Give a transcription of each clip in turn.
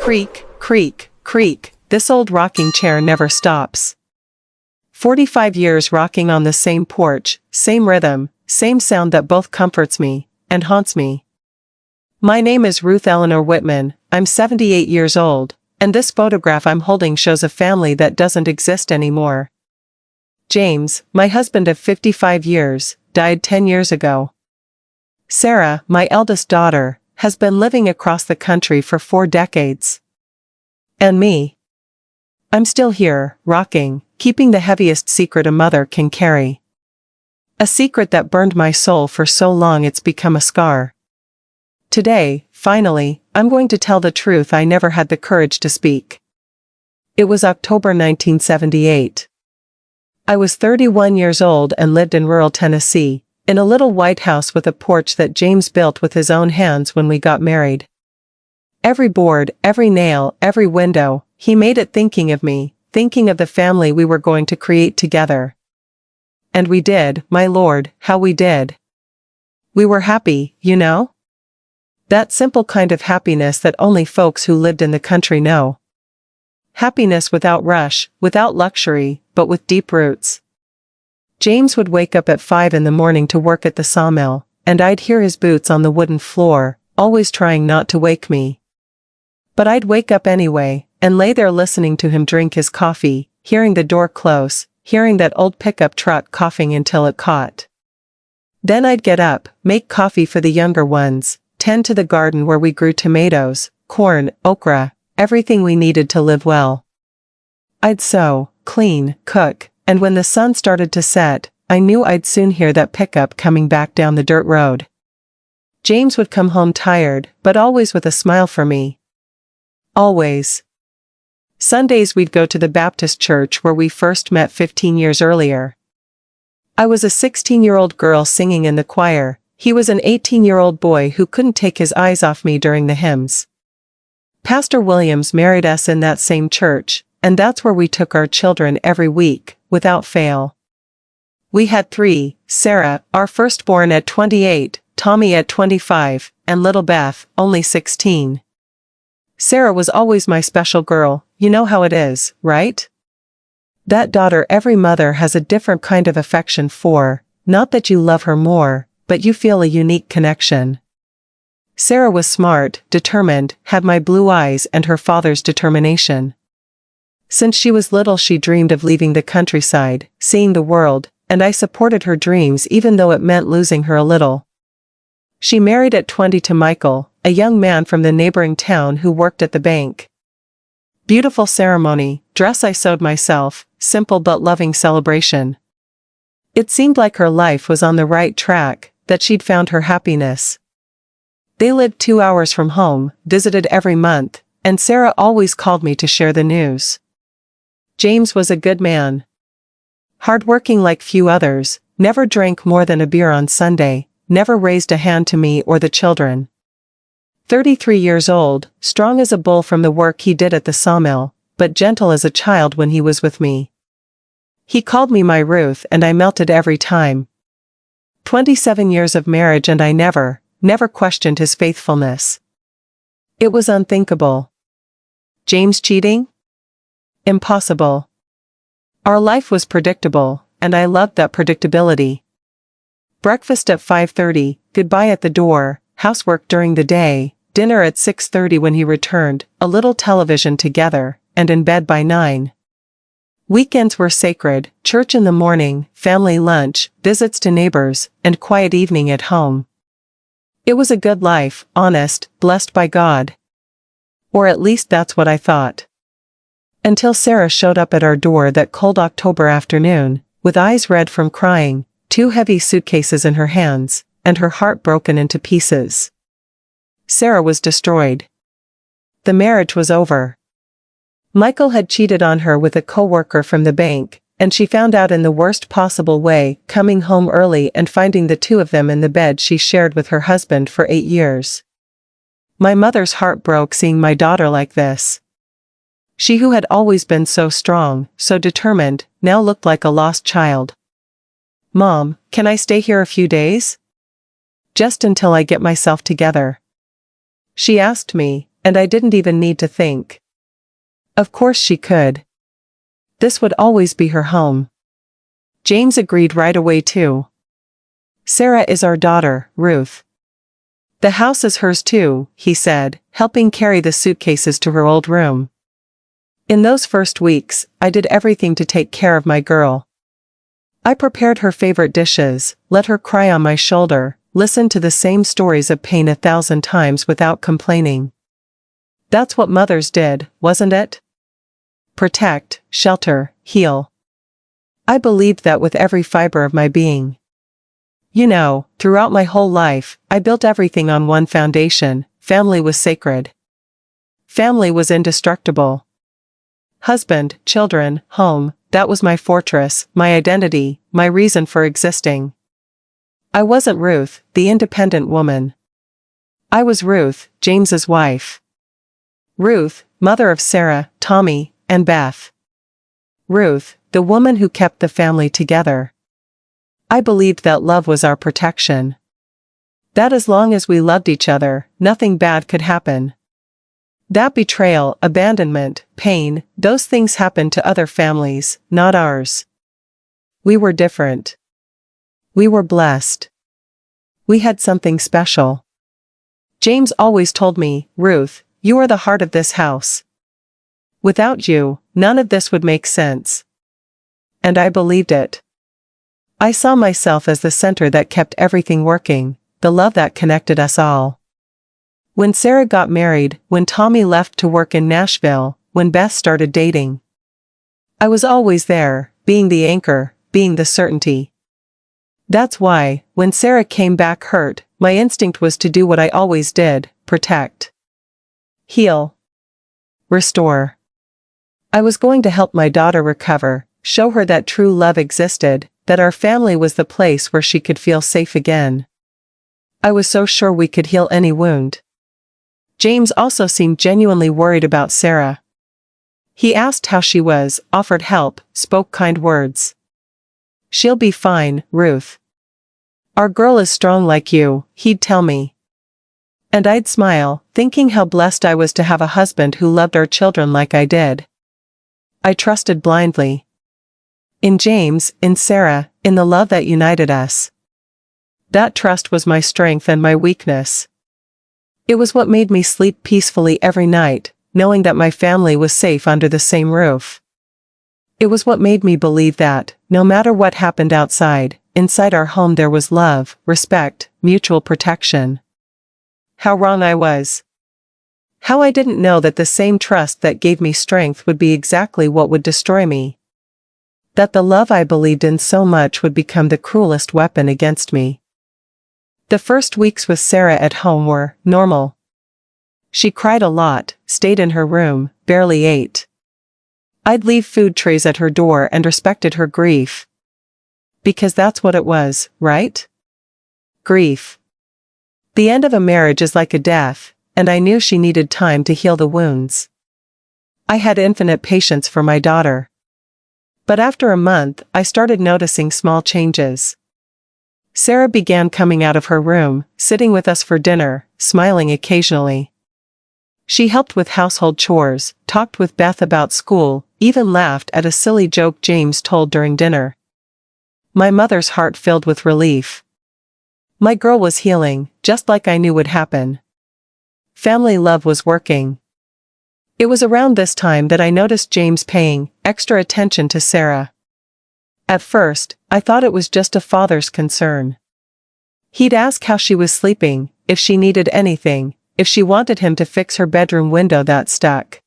Creak, creak, creak, this old rocking chair never stops. 45 years rocking on the same porch, same rhythm, same sound that both comforts me and haunts me. My name is Ruth Eleanor Whitman, I'm 78 years old, and this photograph I'm holding shows a family that doesn't exist anymore. James, my husband of 55 years, died 10 years ago. Sarah, my eldest daughter, has been living across the country for 4 decades. And me. I'm still here, rocking, keeping the heaviest secret a mother can carry. A secret that burned my soul for so long it's become a scar. Today, finally, I'm going to tell the truth I never had the courage to speak. It was October 1978. I was 31 years old and lived in rural Tennessee, in a little white house with a porch that James built with his own hands when we got married. Every board, every nail, every window, he made it thinking of me, thinking of the family we were going to create together. And we did, my lord, how we did. We were happy, you know? That simple kind of happiness that only folks who lived in the country know. Happiness without rush, without luxury, but with deep roots. James would wake up at 5 in the morning to work at the sawmill, and I'd hear his boots on the wooden floor, always trying not to wake me. But I'd wake up anyway, and lay there listening to him drink his coffee, hearing the door close, hearing that old pickup truck coughing until it caught. Then I'd get up, make coffee for the younger ones, tend to the garden where we grew tomatoes, corn, okra, everything we needed to live well. I'd sew, clean, cook, and when the sun started to set, I knew I'd soon hear that pickup coming back down the dirt road. James would come home tired, but always with a smile for me. Always. Sundays we'd go to the Baptist church where we first met 15 years earlier. I was a 16-year-old girl singing in the choir, he was an 18-year-old boy who couldn't take his eyes off me during the hymns. Pastor Williams married us in that same church, and that's where we took our children every week, without fail. We had 3, Sarah, our firstborn at 28, Tommy at 25, and little Beth, only 16. Sarah was always my special girl, you know how it is, right? That daughter every mother has a different kind of affection for, not that you love her more, but you feel a unique connection. Sarah was smart, determined, had my blue eyes and her father's determination. Since she was little she dreamed of leaving the countryside, seeing the world, and I supported her dreams even though it meant losing her a little. She married at 20 to Michael, a young man from the neighboring town who worked at the bank. Beautiful ceremony, dress I sewed myself, simple but loving celebration. It seemed like her life was on the right track, that she'd found her happiness. They lived 2 hours from home, visited every month, and Sarah always called me to share the news. James was a good man. Hardworking like few others, never drank more than a beer on Sunday, never raised a hand to me or the children. 33 years old, strong as a bull from the work he did at the sawmill, but gentle as a child when he was with me. He called me my Ruth and I melted every time. 27 years of marriage and I never questioned his faithfulness. It was unthinkable. James cheating? Impossible. Our life was predictable, and I loved that predictability. Breakfast at 5:30, goodbye at the door, housework during the day, dinner at 6:30 when he returned, a little television together, and in bed by 9. Weekends were sacred, church in the morning, family lunch, visits to neighbors, and quiet evening at home. It was a good life, honest, blessed by God. Or at least that's what I thought. Until Sarah showed up at our door that cold October afternoon, with eyes red from crying, 2 heavy suitcases in her hands, and her heart broken into pieces. Sarah was destroyed. The marriage was over. Michael had cheated on her with a co-worker from the bank, and she found out in the worst possible way, coming home early and finding the 2 of them in the bed she shared with her husband for 8 years. My mother's heart broke seeing my daughter like this. She who had always been so strong, so determined, now looked like a lost child. "Mom, can I stay here a few days? Just until I get myself together?" She asked me, And I didn't even need to think. Of course she could. This would always be her home. James agreed right away too. Sarah is our daughter, Ruth. The house is hers too, he said, helping carry the suitcases to her old room. In those first weeks, I did everything to take care of my girl. I prepared her favorite dishes, let her cry on my shoulder, listened to the same stories of pain 1,000 times without complaining. That's what mothers did, wasn't it? Protect, shelter, heal. I believed that with every fiber of my being. You know, throughout my whole life, I built everything on one foundation: family was sacred. Family was indestructible. Husband, children, home, that was my fortress, my identity, my reason for existing. I wasn't Ruth, the independent woman. I was Ruth, James's wife. Ruth, mother of Sarah, Tommy, and Beth. Ruth, the woman who kept the family together. I believed that love was our protection. That as long as we loved each other, nothing bad could happen. That betrayal, abandonment, pain, those things happened to other families, not ours. We were different. We were blessed. We had something special. James always told me, Ruth, you are the heart of this house. Without you, none of this would make sense. And I believed it. I saw myself as the center that kept everything working, the love that connected us all. When Sarah got married, when Tommy left to work in Nashville, when Beth started dating, I was always there, being the anchor, being the certainty. That's why, when Sarah came back hurt, my instinct was to do what I always did: protect, heal, restore. I was going to help my daughter recover, show her that true love existed, that our family was the place where she could feel safe again. I was so sure we could heal any wound. James also seemed genuinely worried about Sarah. He asked how she was, offered help, spoke kind words. She'll be fine, Ruth. Our girl is strong like you, he'd tell me. And I'd smile, thinking how blessed I was to have a husband who loved our children like I did. I trusted blindly. In James, in Sarah, in the love that united us. That trust was my strength and my weakness. It was what made me sleep peacefully every night, knowing that my family was safe under the same roof. It was what made me believe that, no matter what happened outside, inside our home there was love, respect, mutual protection. How wrong I was. How I didn't know that the same trust that gave me strength would be exactly what would destroy me. That the love I believed in so much would become the cruelest weapon against me. The first weeks with Sarah at home were normal. She cried a lot, stayed in her room, barely ate. I'd leave food trays at her door and respected her grief. Because that's what it was, right? Grief. The end of a marriage is like a death, and I knew she needed time to heal the wounds. I had infinite patience for my daughter. But after a month, I started noticing small changes. Sarah began coming out of her room, sitting with us for dinner, smiling occasionally. She helped with household chores, talked with Beth about school, even laughed at a silly joke James told during dinner. My mother's heart filled with relief. My girl was healing, just like I knew would happen. Family love was working. It was around this time that I noticed James paying extra attention to Sarah. At first, I thought it was just a father's concern. He'd ask how she was sleeping, if she needed anything, if she wanted him to fix her bedroom window that stuck.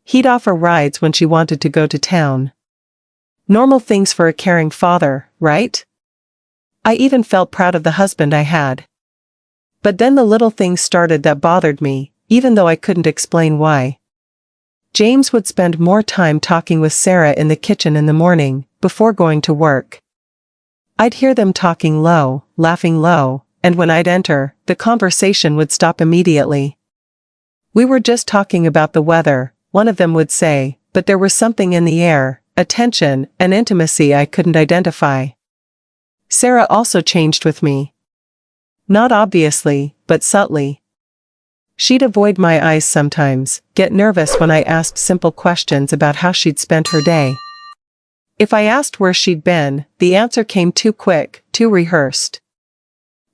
He'd offer rides when she wanted to go to town. Normal things for a caring father, right? I even felt proud of the husband I had. But then the little things started that bothered me, even though I couldn't explain why. James would spend more time talking with Sarah in the kitchen in the morning, before going to work. I'd hear them talking low, laughing low, and when I'd enter, the conversation would stop immediately. We were just talking about the weather, one of them would say, but there was something in the air, a tension, an intimacy I couldn't identify. Sarah also changed with me. Not obviously, but subtly. She'd avoid my eyes sometimes, get nervous when I asked simple questions about how she'd spent her day. If I asked where she'd been, the answer came too quick, too rehearsed.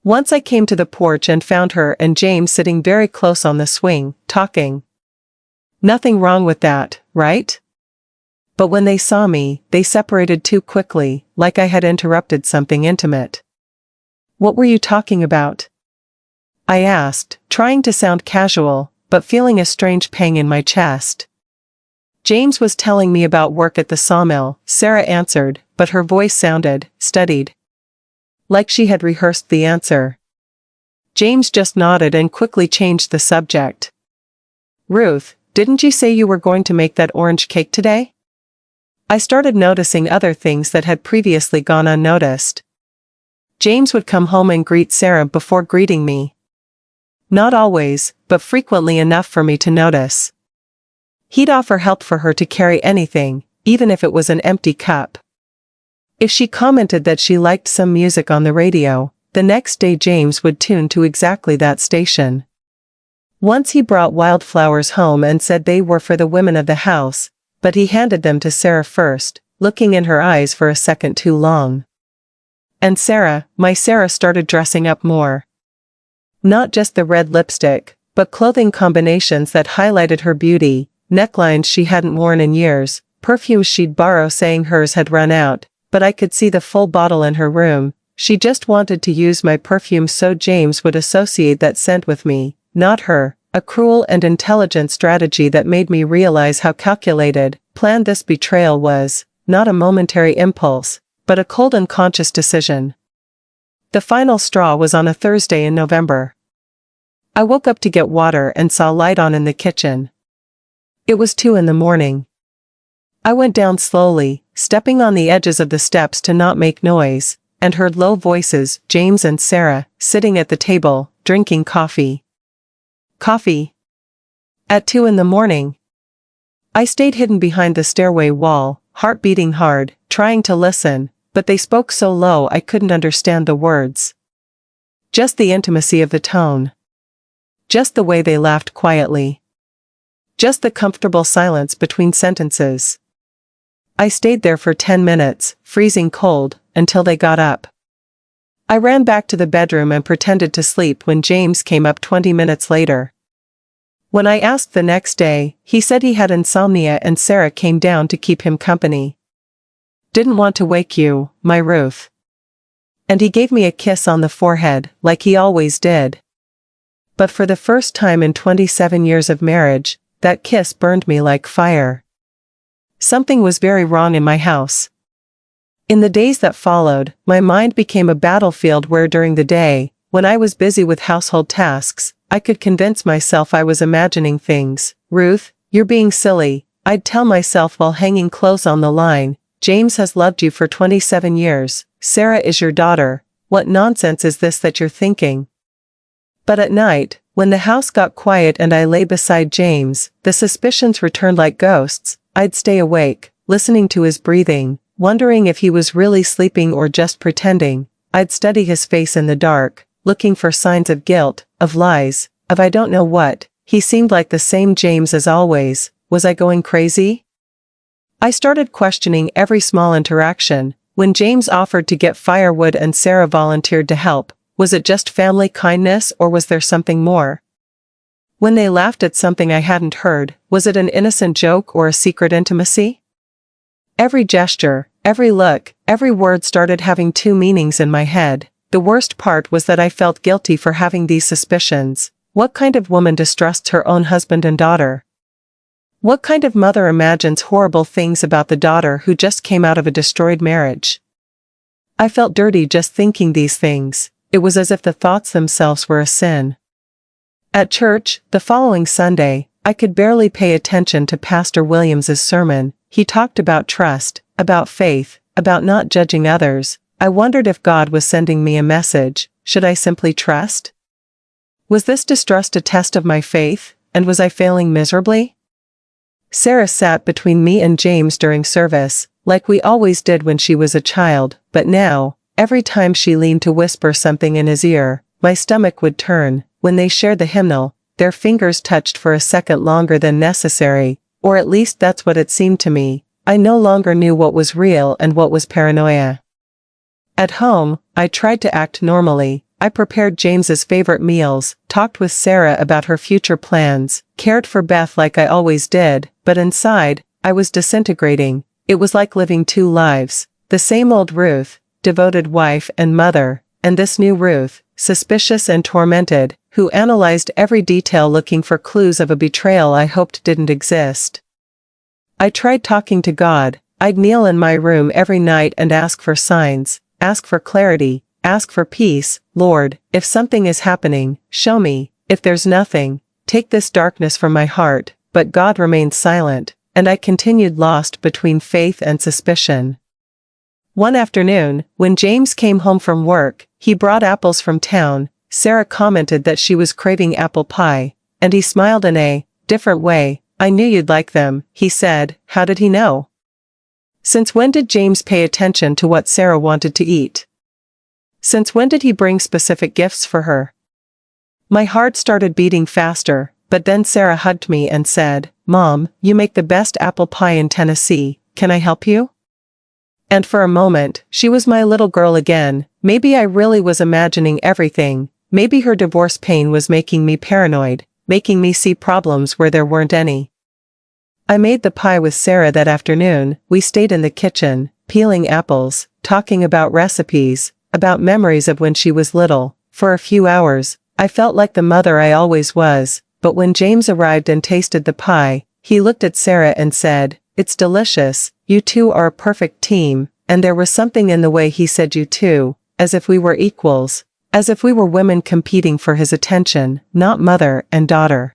Once I came to the porch and found her and James sitting very close on the swing, talking. Nothing wrong with that, right? But when they saw me, they separated too quickly, like I had interrupted something intimate. "What were you talking about?" I asked, trying to sound casual, but feeling a strange pang in my chest. "James was telling me about work at the sawmill," Sarah answered, but her voice sounded studied. Like she had rehearsed the answer. James just nodded and quickly changed the subject. "Ruth, didn't you say you were going to make that orange cake today?" I started noticing other things that had previously gone unnoticed. James would come home and greet Sarah before greeting me. Not always, but frequently enough for me to notice. He'd offer help for her to carry anything, even if it was an empty cup. If she commented that she liked some music on the radio, the next day James would tune to exactly that station. Once he brought wildflowers home and said they were for the women of the house, but he handed them to Sarah first, looking in her eyes for a second too long. And Sarah, my Sarah, started dressing up more. Not just the red lipstick, but clothing combinations that highlighted her beauty, necklines she hadn't worn in years, perfumes she'd borrow saying hers had run out, but I could see the full bottle in her room. She just wanted to use my perfume so James would associate that scent with me, not her. A cruel and intelligent strategy that made me realize how calculated, planned this betrayal was, not a momentary impulse, but a cold and conscious decision. The final straw was on a Thursday in November. I woke up to get water and saw light on in the kitchen. It was 2 a.m. I went down slowly, stepping on the edges of the steps to not make noise, and heard low voices, James and Sarah, sitting at the table, drinking coffee. Coffee. At 2 a.m. I stayed hidden behind the stairway wall, heart beating hard, trying to listen, but they spoke so low I couldn't understand the words. Just the intimacy of the tone. Just the way they laughed quietly. Just the comfortable silence between sentences. I stayed there for 10 minutes, freezing cold, until they got up. I ran back to the bedroom and pretended to sleep when James came up 20 minutes later. When I asked the next day, he said he had insomnia and Sarah came down to keep him company. "Didn't want to wake you, my Ruth." And he gave me a kiss on the forehead, like he always did. But for the first time in 27 years of marriage, that kiss burned me like fire. Something was very wrong in my house. In the days that followed, my mind became a battlefield where during the day, when I was busy with household tasks, I could convince myself I was imagining things. "Ruth, you're being silly," I'd tell myself while hanging clothes on the line. "James has loved you for 27 years, Sarah is your daughter, what nonsense is this that you're thinking?" But at night, when the house got quiet and I lay beside James, the suspicions returned like ghosts. I'd stay awake, listening to his breathing, wondering if he was really sleeping or just pretending. I'd study his face in the dark, looking for signs of guilt, of lies, of I don't know what. He seemed like the same James as always. Was I going crazy? I started questioning every small interaction. When James offered to get firewood and Sarah volunteered to help, was it just family kindness or was there something more? When they laughed at something I hadn't heard, was it an innocent joke or a secret intimacy? Every gesture, every look, every word started having two meanings in my head. The worst part was that I felt guilty for having these suspicions. What kind of woman distrusts her own husband and daughter? What kind of mother imagines horrible things about the daughter who just came out of a destroyed marriage? I felt dirty just thinking these things. It was as if the thoughts themselves were a sin. At church, the following Sunday, I could barely pay attention to Pastor Williams's sermon. He talked about trust, about faith, about not judging others. I wondered if God was sending me a message. Should I simply trust? Was this distrust a test of my faith, and was I failing miserably? Sarah sat between me and James during service, like we always did when she was a child, but now, every time she leaned to whisper something in his ear, my stomach would turn. When they shared the hymnal, their fingers touched for a second longer than necessary, or at least that's what it seemed to me. I no longer knew what was real and what was paranoia. At home, I tried to act normally. I prepared James's favorite meals, talked with Sarah about her future plans, cared for Beth like I always did, but inside, I was disintegrating. It was like living two lives. The same old Ruth, devoted wife and mother, and this new Ruth, suspicious and tormented, who analyzed every detail looking for clues of a betrayal I hoped didn't exist. I tried talking to God. I'd kneel in my room every night and ask for signs, ask for clarity, ask for peace. Lord, if something is happening, show me. If there's nothing, take this darkness from my heart. But God remained silent, and I continued lost between faith and suspicion. One afternoon, when James came home from work, he brought apples from town. Sarah commented that she was craving apple pie, and he smiled in a different way. I knew you'd like them, he said. How did he know? Since when did James pay attention to what Sarah wanted to eat? Since when did he bring specific gifts for her? My heart started beating faster, but then Sarah hugged me and said, "Mom, you make the best apple pie in Tennessee. Can I help you?" And for a moment, she was my little girl again. Maybe I really was imagining everything. Maybe her divorce pain was making me paranoid, making me see problems where there weren't any. I made the pie with Sarah that afternoon. We stayed in the kitchen, peeling apples, talking about recipes, about memories of when she was little. For a few hours, I felt like the mother I always was, but when James arrived and tasted the pie, he looked at Sarah and said, "It's delicious, you two are a perfect team," and there was something in the way he said "you two," as if we were equals, as if we were women competing for his attention, not mother and daughter.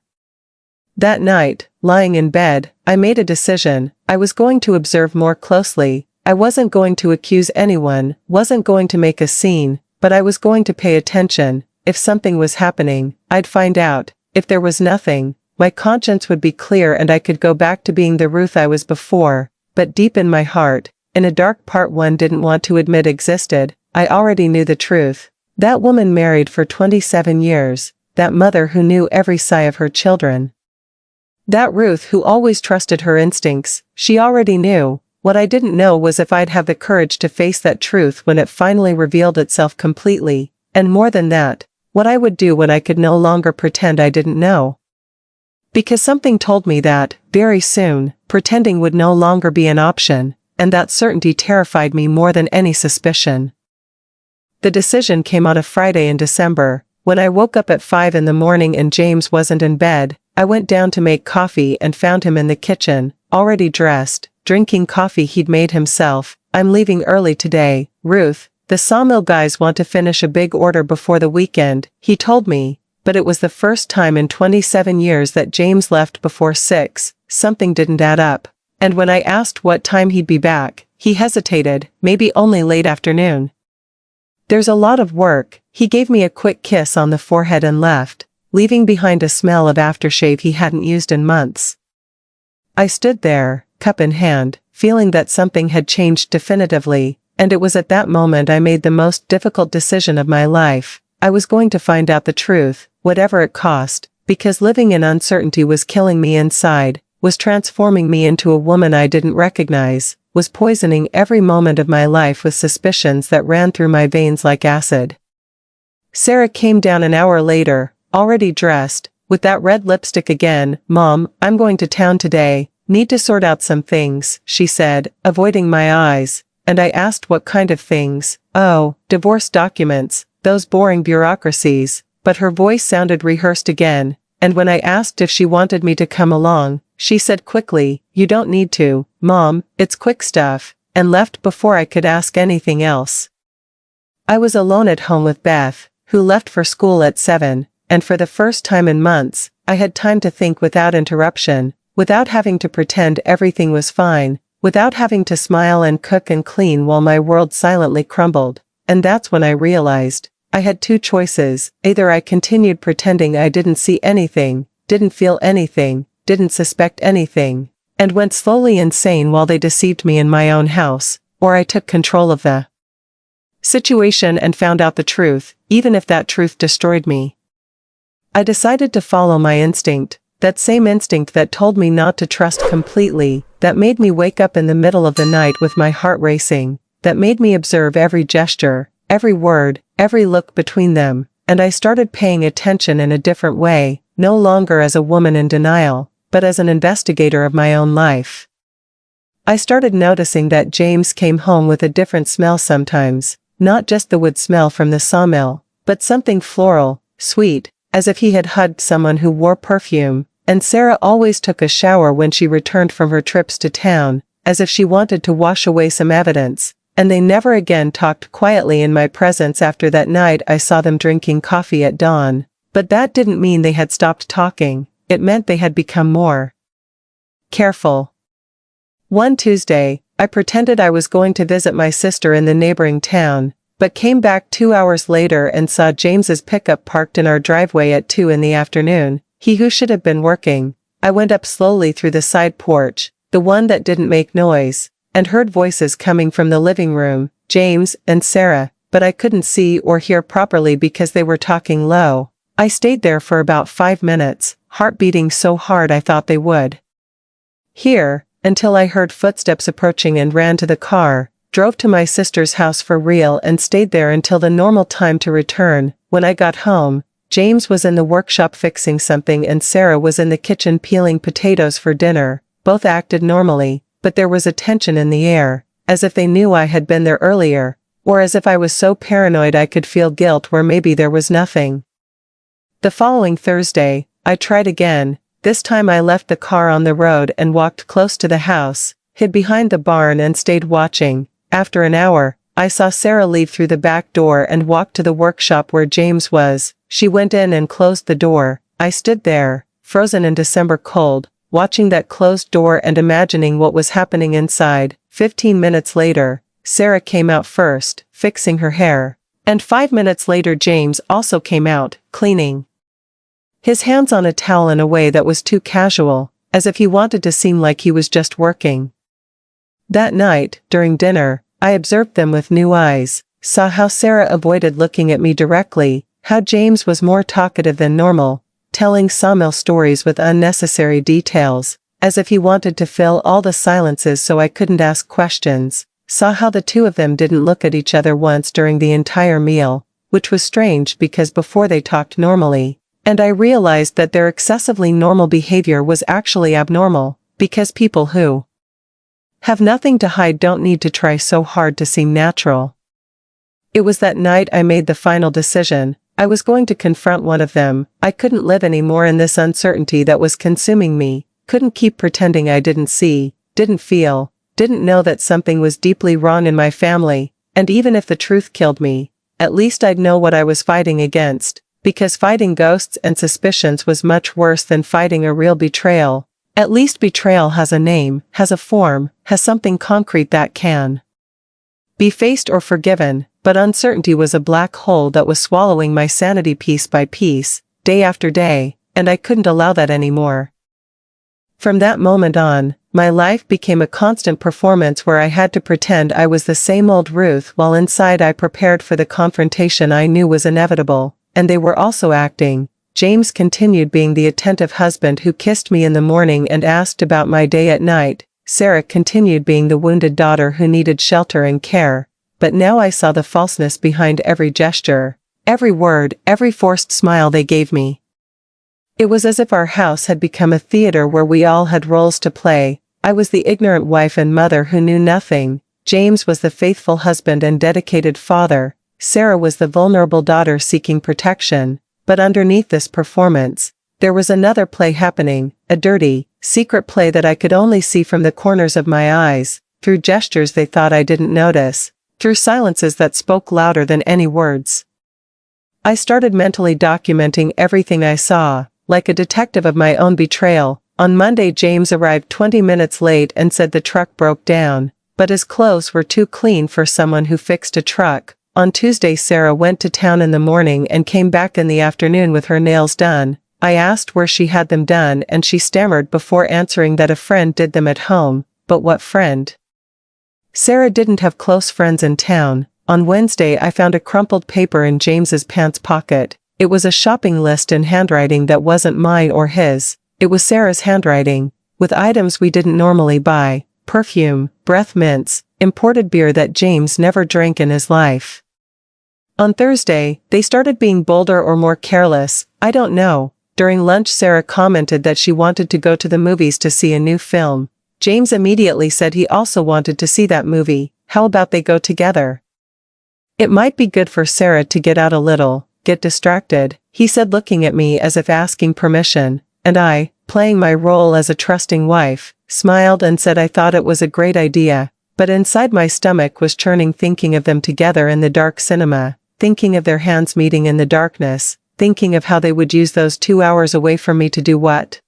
That night, lying in bed, I made a decision. I was going to observe more closely. I wasn't going to accuse anyone, wasn't going to make a scene, but I was going to pay attention. If something was happening, I'd find out. If there was nothing, my conscience would be clear and I could go back to being the Ruth I was before. But deep in my heart, in a dark part one didn't want to admit existed, I already knew the truth. That woman married for 27 years, that mother who knew every sigh of her children. That Ruth who always trusted her instincts, she already knew. What I didn't know was if I'd have the courage to face that truth when it finally revealed itself completely, and more than that, what I would do when I could no longer pretend I didn't know. Because something told me that, very soon, pretending would no longer be an option, and that certainty terrified me more than any suspicion. The decision came on a Friday in December. When I woke up at 5 in the morning and James wasn't in bed, I went down to make coffee and found him in the kitchen, already dressed, drinking coffee he'd made himself. "I'm leaving early today, Ruth. The sawmill guys want to finish a big order before the weekend," he told me, but it was the first time in 27 years that James left before 6. Something didn't add up. And when I asked what time he'd be back, he hesitated, maybe only late afternoon. "There's a lot of work." He gave me a quick kiss on the forehead and left, leaving behind a smell of aftershave he hadn't used in months. I stood there, cup in hand, feeling that something had changed definitively, and it was at that moment I made the most difficult decision of my life. I was going to find out the truth, whatever it cost, because living in uncertainty was killing me inside, was transforming me into a woman I didn't recognize, was poisoning every moment of my life with suspicions that ran through my veins like acid. Sarah came down an hour later, already dressed, with that red lipstick again. "Mom, I'm going to town today. Need to sort out some things," she said, avoiding my eyes, and I asked what kind of things. "Oh, divorce documents, those boring bureaucracies," but her voice sounded rehearsed again, and when I asked if she wanted me to come along, she said quickly, "You don't need to, Mom, it's quick stuff," and left before I could ask anything else. I was alone at home with Beth, who left for school at 7, and for the first time in months, I had time to think without interruption, without having to pretend everything was fine, without having to smile and cook and clean while my world silently crumbled. And that's when I realized, I had two choices. Either I continued pretending I didn't see anything, didn't feel anything, didn't suspect anything, and went slowly insane while they deceived me in my own house, or I took control of the situation and found out the truth, even if that truth destroyed me. I decided to follow my instinct, that same instinct that told me not to trust completely, that made me wake up in the middle of the night with my heart racing, that made me observe every gesture, every word, every look between them, and I started paying attention in a different way, no longer as a woman in denial, but as an investigator of my own life. I started noticing that James came home with a different smell sometimes, not just the wood smell from the sawmill, but something floral, sweet, as if he had hugged someone who wore perfume, and Sarah always took a shower when she returned from her trips to town, as if she wanted to wash away some evidence, and they never again talked quietly in my presence after that night I saw them drinking coffee at dawn. But that didn't mean they had stopped talking, it meant they had become more careful. One Tuesday, I pretended I was going to visit my sister in the neighboring town, but came back 2 hours later and saw James's pickup parked in our driveway at 2 in the afternoon, he who should have been working. I went up slowly through the side porch, the one that didn't make noise, and heard voices coming from the living room, James and Sarah, but I couldn't see or hear properly because they were talking low. I stayed there for about 5 minutes, heart beating so hard I thought they would hear, until I heard footsteps approaching and ran to the car, drove to my sister's house for real and stayed there until the normal time to return. When I got home, James was in the workshop fixing something and Sarah was in the kitchen peeling potatoes for dinner. Both acted normally, but there was a tension in the air, as if they knew I had been there earlier, or as if I was so paranoid I could feel guilt where maybe there was nothing. The following Thursday, I tried again. This time I left the car on the road and walked close to the house, hid behind the barn and stayed watching. After an hour, I saw Sarah leave through the back door and walk to the workshop where James was. She went in and closed the door. I stood there, frozen in December cold, watching that closed door and imagining what was happening inside. 15 minutes later, Sarah came out first, fixing her hair. And 5 minutes later James also came out, cleaning his hands on a towel in a way that was too casual, as if he wanted to seem like he was just working. That night, during dinner, I observed them with new eyes, saw how Sarah avoided looking at me directly, how James was more talkative than normal, telling sawmill stories with unnecessary details, as if he wanted to fill all the silences so I couldn't ask questions, saw how the two of them didn't look at each other once during the entire meal, which was strange because before they talked normally, and I realized that their excessively normal behavior was actually abnormal, because people who have nothing to hide don't need to try so hard to seem natural. It was that night I made the final decision. I was going to confront one of them. I couldn't live anymore in this uncertainty that was consuming me, couldn't keep pretending I didn't see, didn't feel, didn't know that something was deeply wrong in my family, and even if the truth killed me, at least I'd know what I was fighting against, because fighting ghosts and suspicions was much worse than fighting a real betrayal. At least betrayal has a name, has a form, has something concrete that can be faced or forgiven, but uncertainty was a black hole that was swallowing my sanity piece by piece, day after day, and I couldn't allow that anymore. From that moment on, my life became a constant performance where I had to pretend I was the same old Ruth while inside I prepared for the confrontation I knew was inevitable, and they were also acting. James continued being the attentive husband who kissed me in the morning and asked about my day at night. Sarah continued being the wounded daughter who needed shelter and care, but now I saw the falseness behind every gesture, every word, every forced smile they gave me. It was as if our house had become a theater where we all had roles to play. I was the ignorant wife and mother who knew nothing. James was the faithful husband and dedicated father. Sarah was the vulnerable daughter seeking protection. But underneath this performance, there was another play happening, a dirty, secret play that I could only see from the corners of my eyes, through gestures they thought I didn't notice, through silences that spoke louder than any words. I started mentally documenting everything I saw, like a detective of my own betrayal. On Monday James arrived 20 minutes late and said the truck broke down, but his clothes were too clean for someone who fixed a truck. On Tuesday Sarah went to town in the morning and came back in the afternoon with her nails done. I asked where she had them done and she stammered before answering that a friend did them at home. But what friend? Sarah didn't have close friends in town. On Wednesday I found a crumpled paper in James's pants pocket. It was a shopping list in handwriting that wasn't mine or his. It was Sarah's handwriting, with items we didn't normally buy: perfume, breath mints, imported beer that James never drank in his life. On Thursday, they started being bolder or more careless, I don't know. During lunch, Sarah commented that she wanted to go to the movies to see a new film. James immediately said he also wanted to see that movie. How about they go together? It might be good for Sarah to get out a little, get distracted, he said, looking at me as if asking permission, and I, playing my role as a trusting wife, smiled and said I thought it was a great idea, but inside my stomach was churning thinking of them together in the dark cinema, thinking of their hands meeting in the darkness, thinking of how they would use those 2 hours away from me to do what?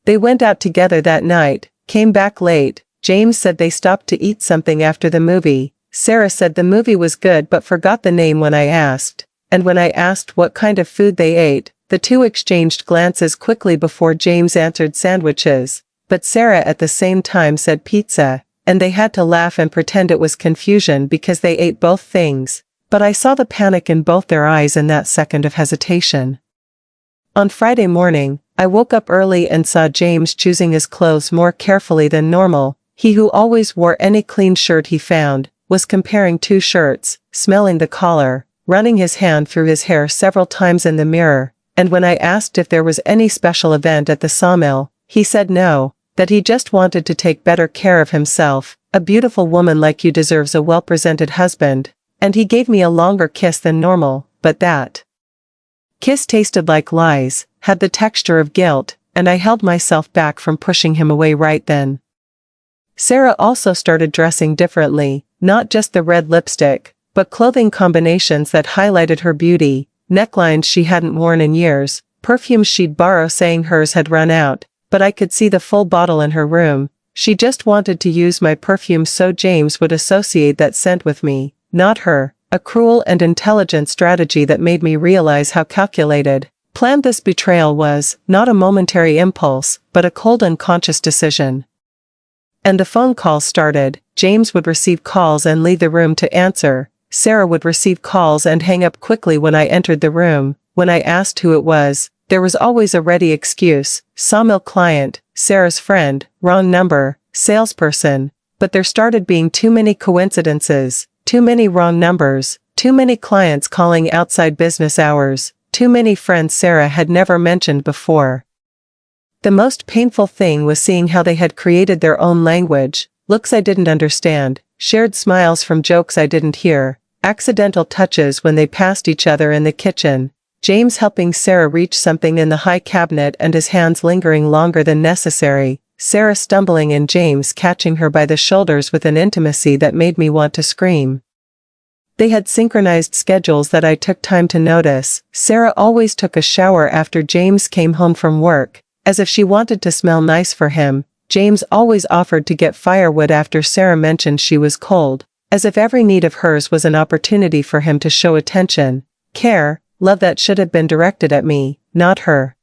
They went out together that night, came back late. James said they stopped to eat something after the movie. Sarah said the movie was good but forgot the name when I asked. And when I asked what kind of food they ate, the two exchanged glances quickly before James answered sandwiches. But Sarah at the same time said pizza, and they had to laugh and pretend it was confusion because they ate both things. But I saw the panic in both their eyes in that second of hesitation. On Friday morning, I woke up early and saw James choosing his clothes more carefully than normal. He who always wore any clean shirt he found, was comparing two shirts, smelling the collar, running his hand through his hair several times in the mirror, and when I asked if there was any special event at the sawmill, he said no, that he just wanted to take better care of himself. A beautiful woman like you deserves a well-presented husband. And he gave me a longer kiss than normal, but that kiss tasted like lies, had the texture of guilt, and I held myself back from pushing him away right then. Sarah also started dressing differently, not just the red lipstick, but clothing combinations that highlighted her beauty, necklines she hadn't worn in years, perfumes she'd borrow saying hers had run out, but I could see the full bottle in her room. She just wanted to use my perfume so James would associate that scent with me. Not her, a cruel and intelligent strategy that made me realize how calculated, planned this betrayal was, not a momentary impulse, but a cold and conscious decision. And the phone calls started. James would receive calls and leave the room to answer. Sarah would receive calls and hang up quickly when I entered the room. When I asked who it was, there was always a ready excuse: sawmill client, Sarah's friend, wrong number, salesperson. But there started being too many coincidences. Too many wrong numbers, too many clients calling outside business hours, too many friends Sarah had never mentioned before. The most painful thing was seeing how they had created their own language, looks I didn't understand, shared smiles from jokes I didn't hear, accidental touches when they passed each other in the kitchen, James helping Sarah reach something in the high cabinet and his hands lingering longer than necessary, Sarah stumbling and James catching her by the shoulders with an intimacy that made me want to scream. They had synchronized schedules that I took time to notice. Sarah always took a shower after James came home from work, as if she wanted to smell nice for him. James always offered to get firewood after Sarah mentioned she was cold, as if every need of hers was an opportunity for him to show attention, care, love that should have been directed at me, not her.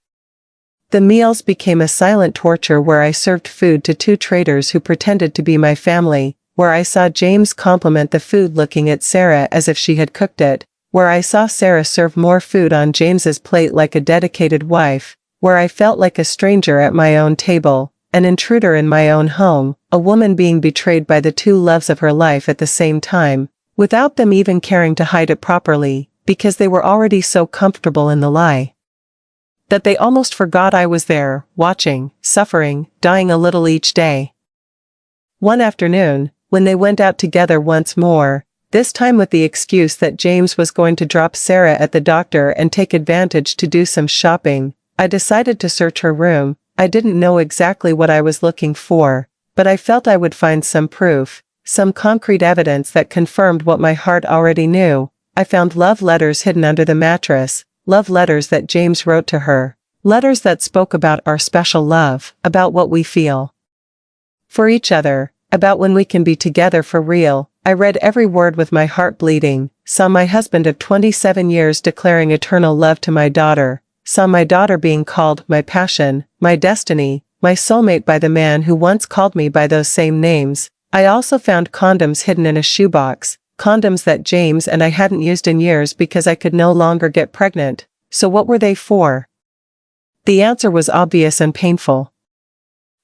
The meals became a silent torture where I served food to two traitors who pretended to be my family, where I saw James compliment the food looking at Sarah as if she had cooked it, where I saw Sarah serve more food on James's plate like a dedicated wife, where I felt like a stranger at my own table, an intruder in my own home, a woman being betrayed by the two loves of her life at the same time, without them even caring to hide it properly, because they were already so comfortable in the lie that they almost forgot I was there, watching, suffering, dying a little each day. One afternoon, when they went out together once more, this time with the excuse that James was going to drop Sarah at the doctor and take advantage to do some shopping, I decided to search her room. I didn't know exactly what I was looking for, but I felt I would find some proof, some concrete evidence that confirmed what my heart already knew. I found love letters hidden under the mattress. Love letters that James wrote to her. Letters that spoke about our special love, about what we feel for each other, about when we can be together for real. I read every word with my heart bleeding, saw my husband of 27 years declaring eternal love to my daughter, saw my daughter being called my passion, my destiny, my soulmate by the man who once called me by those same names. I also found condoms hidden in a shoebox, condoms that James and I hadn't used in years because I could no longer get pregnant. So what were they for? The answer was obvious and painful.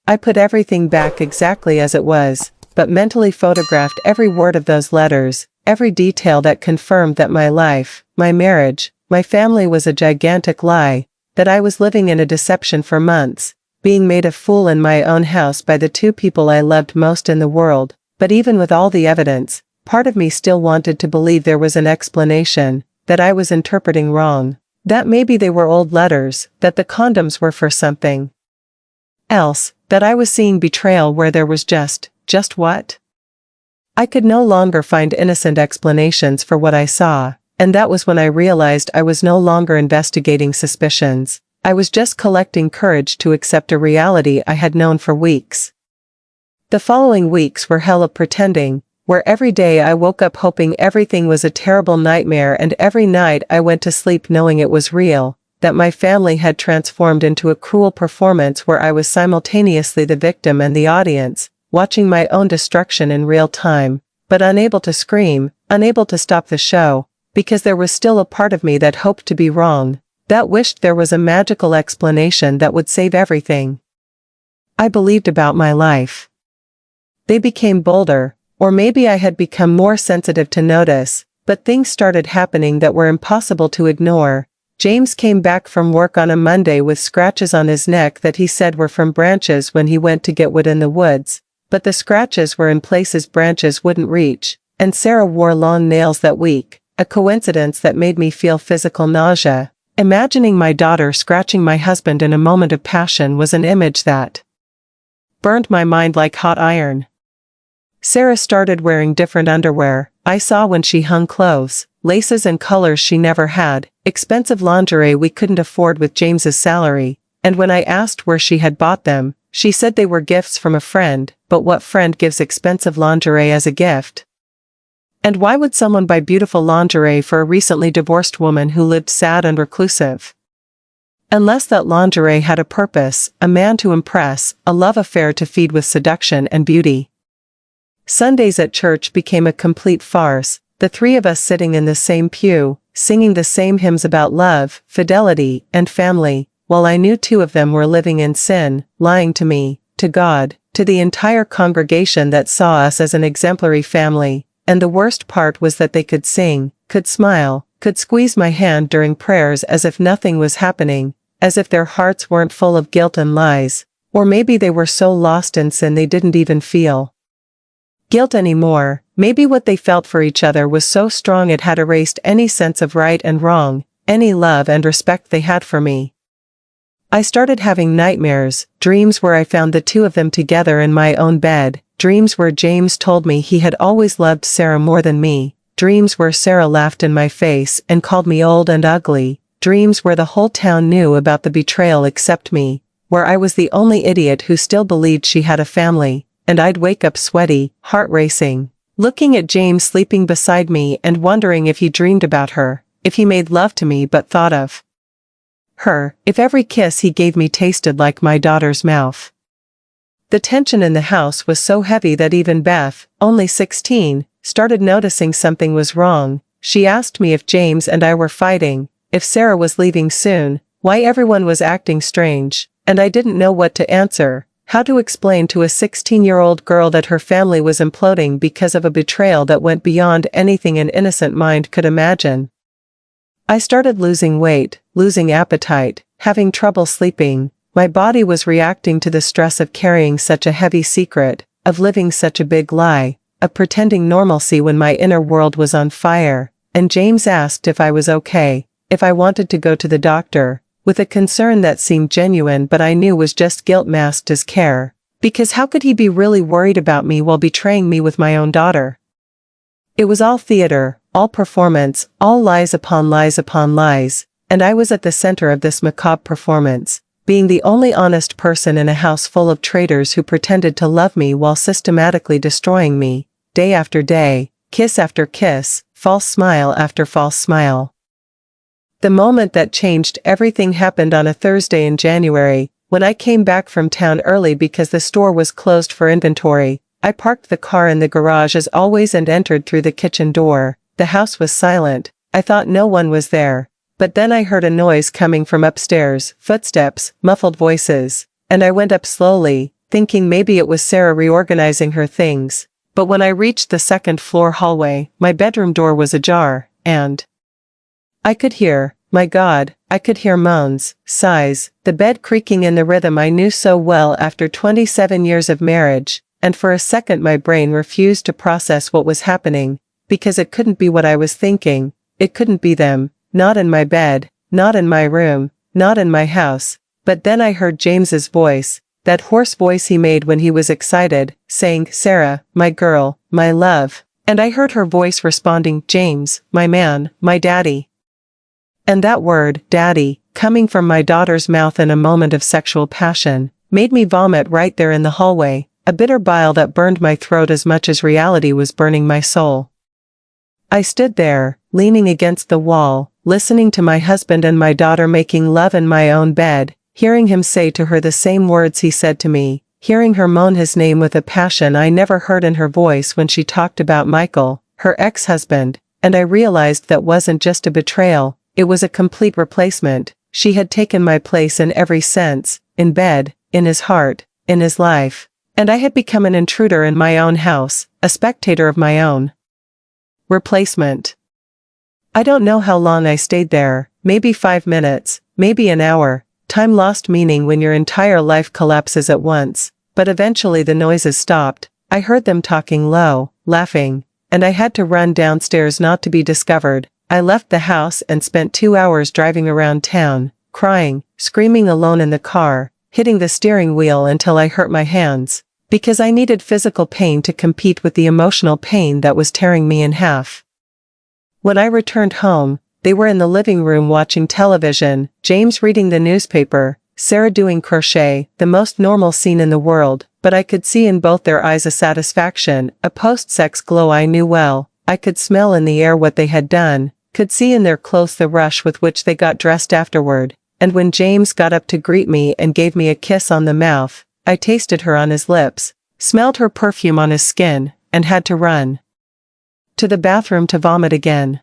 I put everything back exactly as it was, but mentally photographed every word of those letters, every detail that confirmed that my life, my marriage, my family was a gigantic lie, that I was living in a deception for months, being made a fool in my own house by the two people I loved most in the world. But even with all the evidence, part of me still wanted to believe there was an explanation, that I was interpreting wrong, that maybe they were old letters, that the condoms were for something else, that I was seeing betrayal where there was just what? I could no longer find innocent explanations for what I saw, and that was when I realized I was no longer investigating suspicions. I was just collecting courage to accept a reality I had known for weeks. The following weeks were hell of pretending, where every day I woke up hoping everything was a terrible nightmare, and every night I went to sleep knowing it was real, that my family had transformed into a cruel performance where I was simultaneously the victim and the audience, watching my own destruction in real time, but unable to scream, unable to stop the show, because there was still a part of me that hoped to be wrong, that wished there was a magical explanation that would save everything I believed about my life. They became bolder, or maybe I had become more sensitive to notice, but things started happening that were impossible to ignore. James came back from work on a Monday with scratches on his neck that he said were from branches when he went to get wood in the woods, but the scratches were in places branches wouldn't reach, and Sarah wore long nails that week, a coincidence that made me feel physical nausea. Imagining my daughter scratching my husband in a moment of passion was an image that burned my mind like hot iron. Sarah started wearing different underwear I saw when she hung clothes, laces and colors she never had, expensive lingerie we couldn't afford with James's salary, and when I asked where she had bought them, she said they were gifts from a friend, but what friend gives expensive lingerie as a gift? And why would someone buy beautiful lingerie for a recently divorced woman who lived sad and reclusive? Unless that lingerie had a purpose, a man to impress, a love affair to feed with seduction and beauty. Sundays at church became a complete farce, the three of us sitting in the same pew, singing the same hymns about love, fidelity, and family, while I knew two of them were living in sin, lying to me, to God, to the entire congregation that saw us as an exemplary family. And the worst part was that they could sing, could smile, could squeeze my hand during prayers as if nothing was happening, as if their hearts weren't full of guilt and lies, or maybe they were so lost in sin they didn't even feel guilt anymore. Maybe what they felt for each other was so strong it had erased any sense of right and wrong, any love and respect they had for me. I started having nightmares, dreams where I found the two of them together in my own bed, dreams where James told me he had always loved Sarah more than me, dreams where Sarah laughed in my face and called me old and ugly, dreams where the whole town knew about the betrayal except me, where I was the only idiot who still believed she had a family, and I'd wake up sweaty, heart racing, looking at James sleeping beside me and wondering if he dreamed about her, if he made love to me but thought of her, if every kiss he gave me tasted like my daughter's mouth. The tension in the house was so heavy that even Beth, only 16, started noticing something was wrong. She asked me if James and I were fighting, if Sarah was leaving soon, why everyone was acting strange, and I didn't know what to answer, how to explain to a 16-year-old girl that her family was imploding because of a betrayal that went beyond anything an innocent mind could imagine. I started losing weight, losing appetite, having trouble sleeping. My body was reacting to the stress of carrying such a heavy secret, of living such a big lie, of pretending normalcy when my inner world was on fire, and James asked if I was okay, if I wanted to go to the doctor, with a concern that seemed genuine but I knew was just guilt masked as care, because how could he be really worried about me while betraying me with my own daughter? It was all theater, all performance, all lies upon lies upon lies, and I was at the center of this macabre performance, being the only honest person in a house full of traitors who pretended to love me while systematically destroying me, day after day, kiss after kiss, false smile after false smile. The moment that changed everything happened on a Thursday in January, when I came back from town early because the store was closed for inventory. I parked the car in the garage as always and entered through the kitchen door. The house was silent. I thought no one was there. But then I heard a noise coming from upstairs, footsteps, muffled voices. And I went up slowly, thinking maybe it was Sarah reorganizing her things. But when I reached the second floor hallway, my bedroom door was ajar, and I could hear, my God, I could hear moans, sighs, the bed creaking in the rhythm I knew so well after 27 years of marriage, and for a second my brain refused to process what was happening, because it couldn't be what I was thinking, it couldn't be them, not in my bed, not in my room, not in my house. But then I heard James's voice, that hoarse voice he made when he was excited, saying, Sarah, my girl, my love. And I heard her voice responding, James, my man, my daddy. And that word, daddy, coming from my daughter's mouth in a moment of sexual passion, made me vomit right there in the hallway, a bitter bile that burned my throat as much as reality was burning my soul. I stood there, leaning against the wall, listening to my husband and my daughter making love in my own bed, hearing him say to her the same words he said to me, hearing her moan his name with a passion I never heard in her voice when she talked about Michael, her ex-husband, and I realized that wasn't just a betrayal, it was a complete replacement. She had taken my place in every sense, in bed, in his heart, in his life, and I had become an intruder in my own house, a spectator of my own replacement. I don't know how long I stayed there, maybe 5 minutes, maybe an hour. Time lost meaning when your entire life collapses at once, but eventually the noises stopped. I heard them talking low, laughing, and I had to run downstairs not to be discovered. I left the house and spent 2 hours driving around town, crying, screaming alone in the car, hitting the steering wheel until I hurt my hands, because I needed physical pain to compete with the emotional pain that was tearing me in half. When I returned home, they were in the living room watching television, James reading the newspaper, Sarah doing crochet, the most normal scene in the world, but I could see in both their eyes a satisfaction, a post-sex glow I knew well. I could smell in the air what they had done, could see in their clothes the rush with which they got dressed afterward, and when James got up to greet me and gave me a kiss on the mouth, I tasted her on his lips, smelled her perfume on his skin, and had to run to the bathroom to vomit again.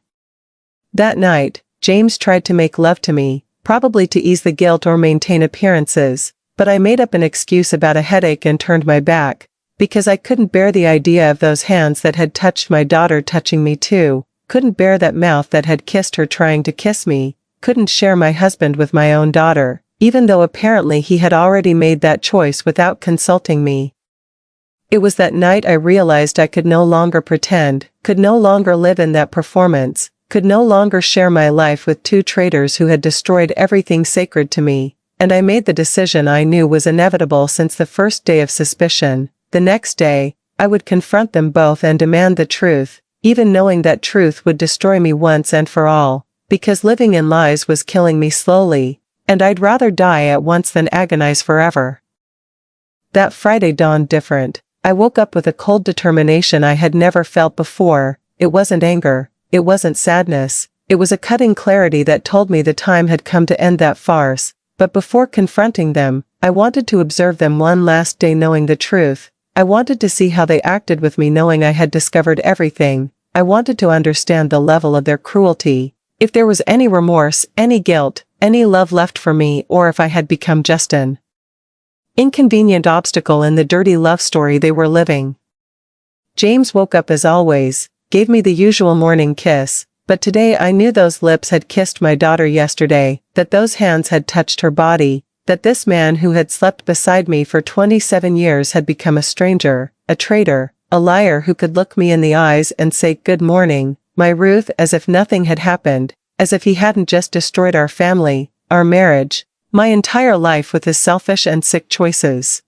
That night, James tried to make love to me, probably to ease the guilt or maintain appearances, but I made up an excuse about a headache and turned my back, because I couldn't bear the idea of those hands that had touched my daughter touching me too, couldn't bear that mouth that had kissed her trying to kiss me, couldn't share my husband with my own daughter, even though apparently he had already made that choice without consulting me. It was that night I realized I could no longer pretend, could no longer live in that performance, could no longer share my life with two traitors who had destroyed everything sacred to me, and I made the decision I knew was inevitable since the first day of suspicion. The next day, I would confront them both and demand the truth, even knowing that truth would destroy me once and for all, because living in lies was killing me slowly, and I'd rather die at once than agonize forever. That Friday dawned different. I woke up with a cold determination I had never felt before. It wasn't anger. It wasn't sadness, it was a cutting clarity that told me the time had come to end that farce, but before confronting them, I wanted to observe them one last day knowing the truth. I wanted to see how they acted with me knowing I had discovered everything. I wanted to understand the level of their cruelty, if there was any remorse, any guilt, any love left for me, or if I had become just an inconvenient obstacle in the dirty love story they were living. James woke up as always, gave me the usual morning kiss, but today I knew those lips had kissed my daughter yesterday, that those hands had touched her body, that this man who had slept beside me for 27 years had become a stranger, a traitor, a liar who could look me in the eyes and say good morning, my Ruth, as if nothing had happened, as if he hadn't just destroyed our family, our marriage, my entire life with his selfish and sick choices.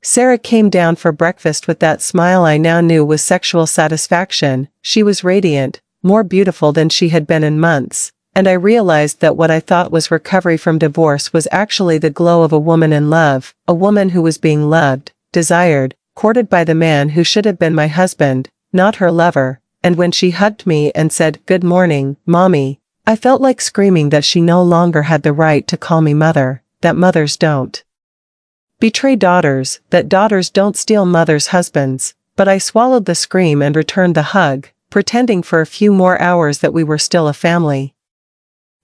Sarah came down for breakfast with that smile I now knew was sexual satisfaction. She was radiant, more beautiful than she had been in months, and I realized that what I thought was recovery from divorce was actually the glow of a woman in love, a woman who was being loved, desired, courted by the man who should have been my husband, not her lover, and when she hugged me and said, "Good morning, Mommy," I felt like screaming that she no longer had the right to call me mother, that mothers don't Betray daughters, that daughters don't steal mothers' husbands. But I swallowed the scream and returned the hug, pretending for a few more hours that we were still a family.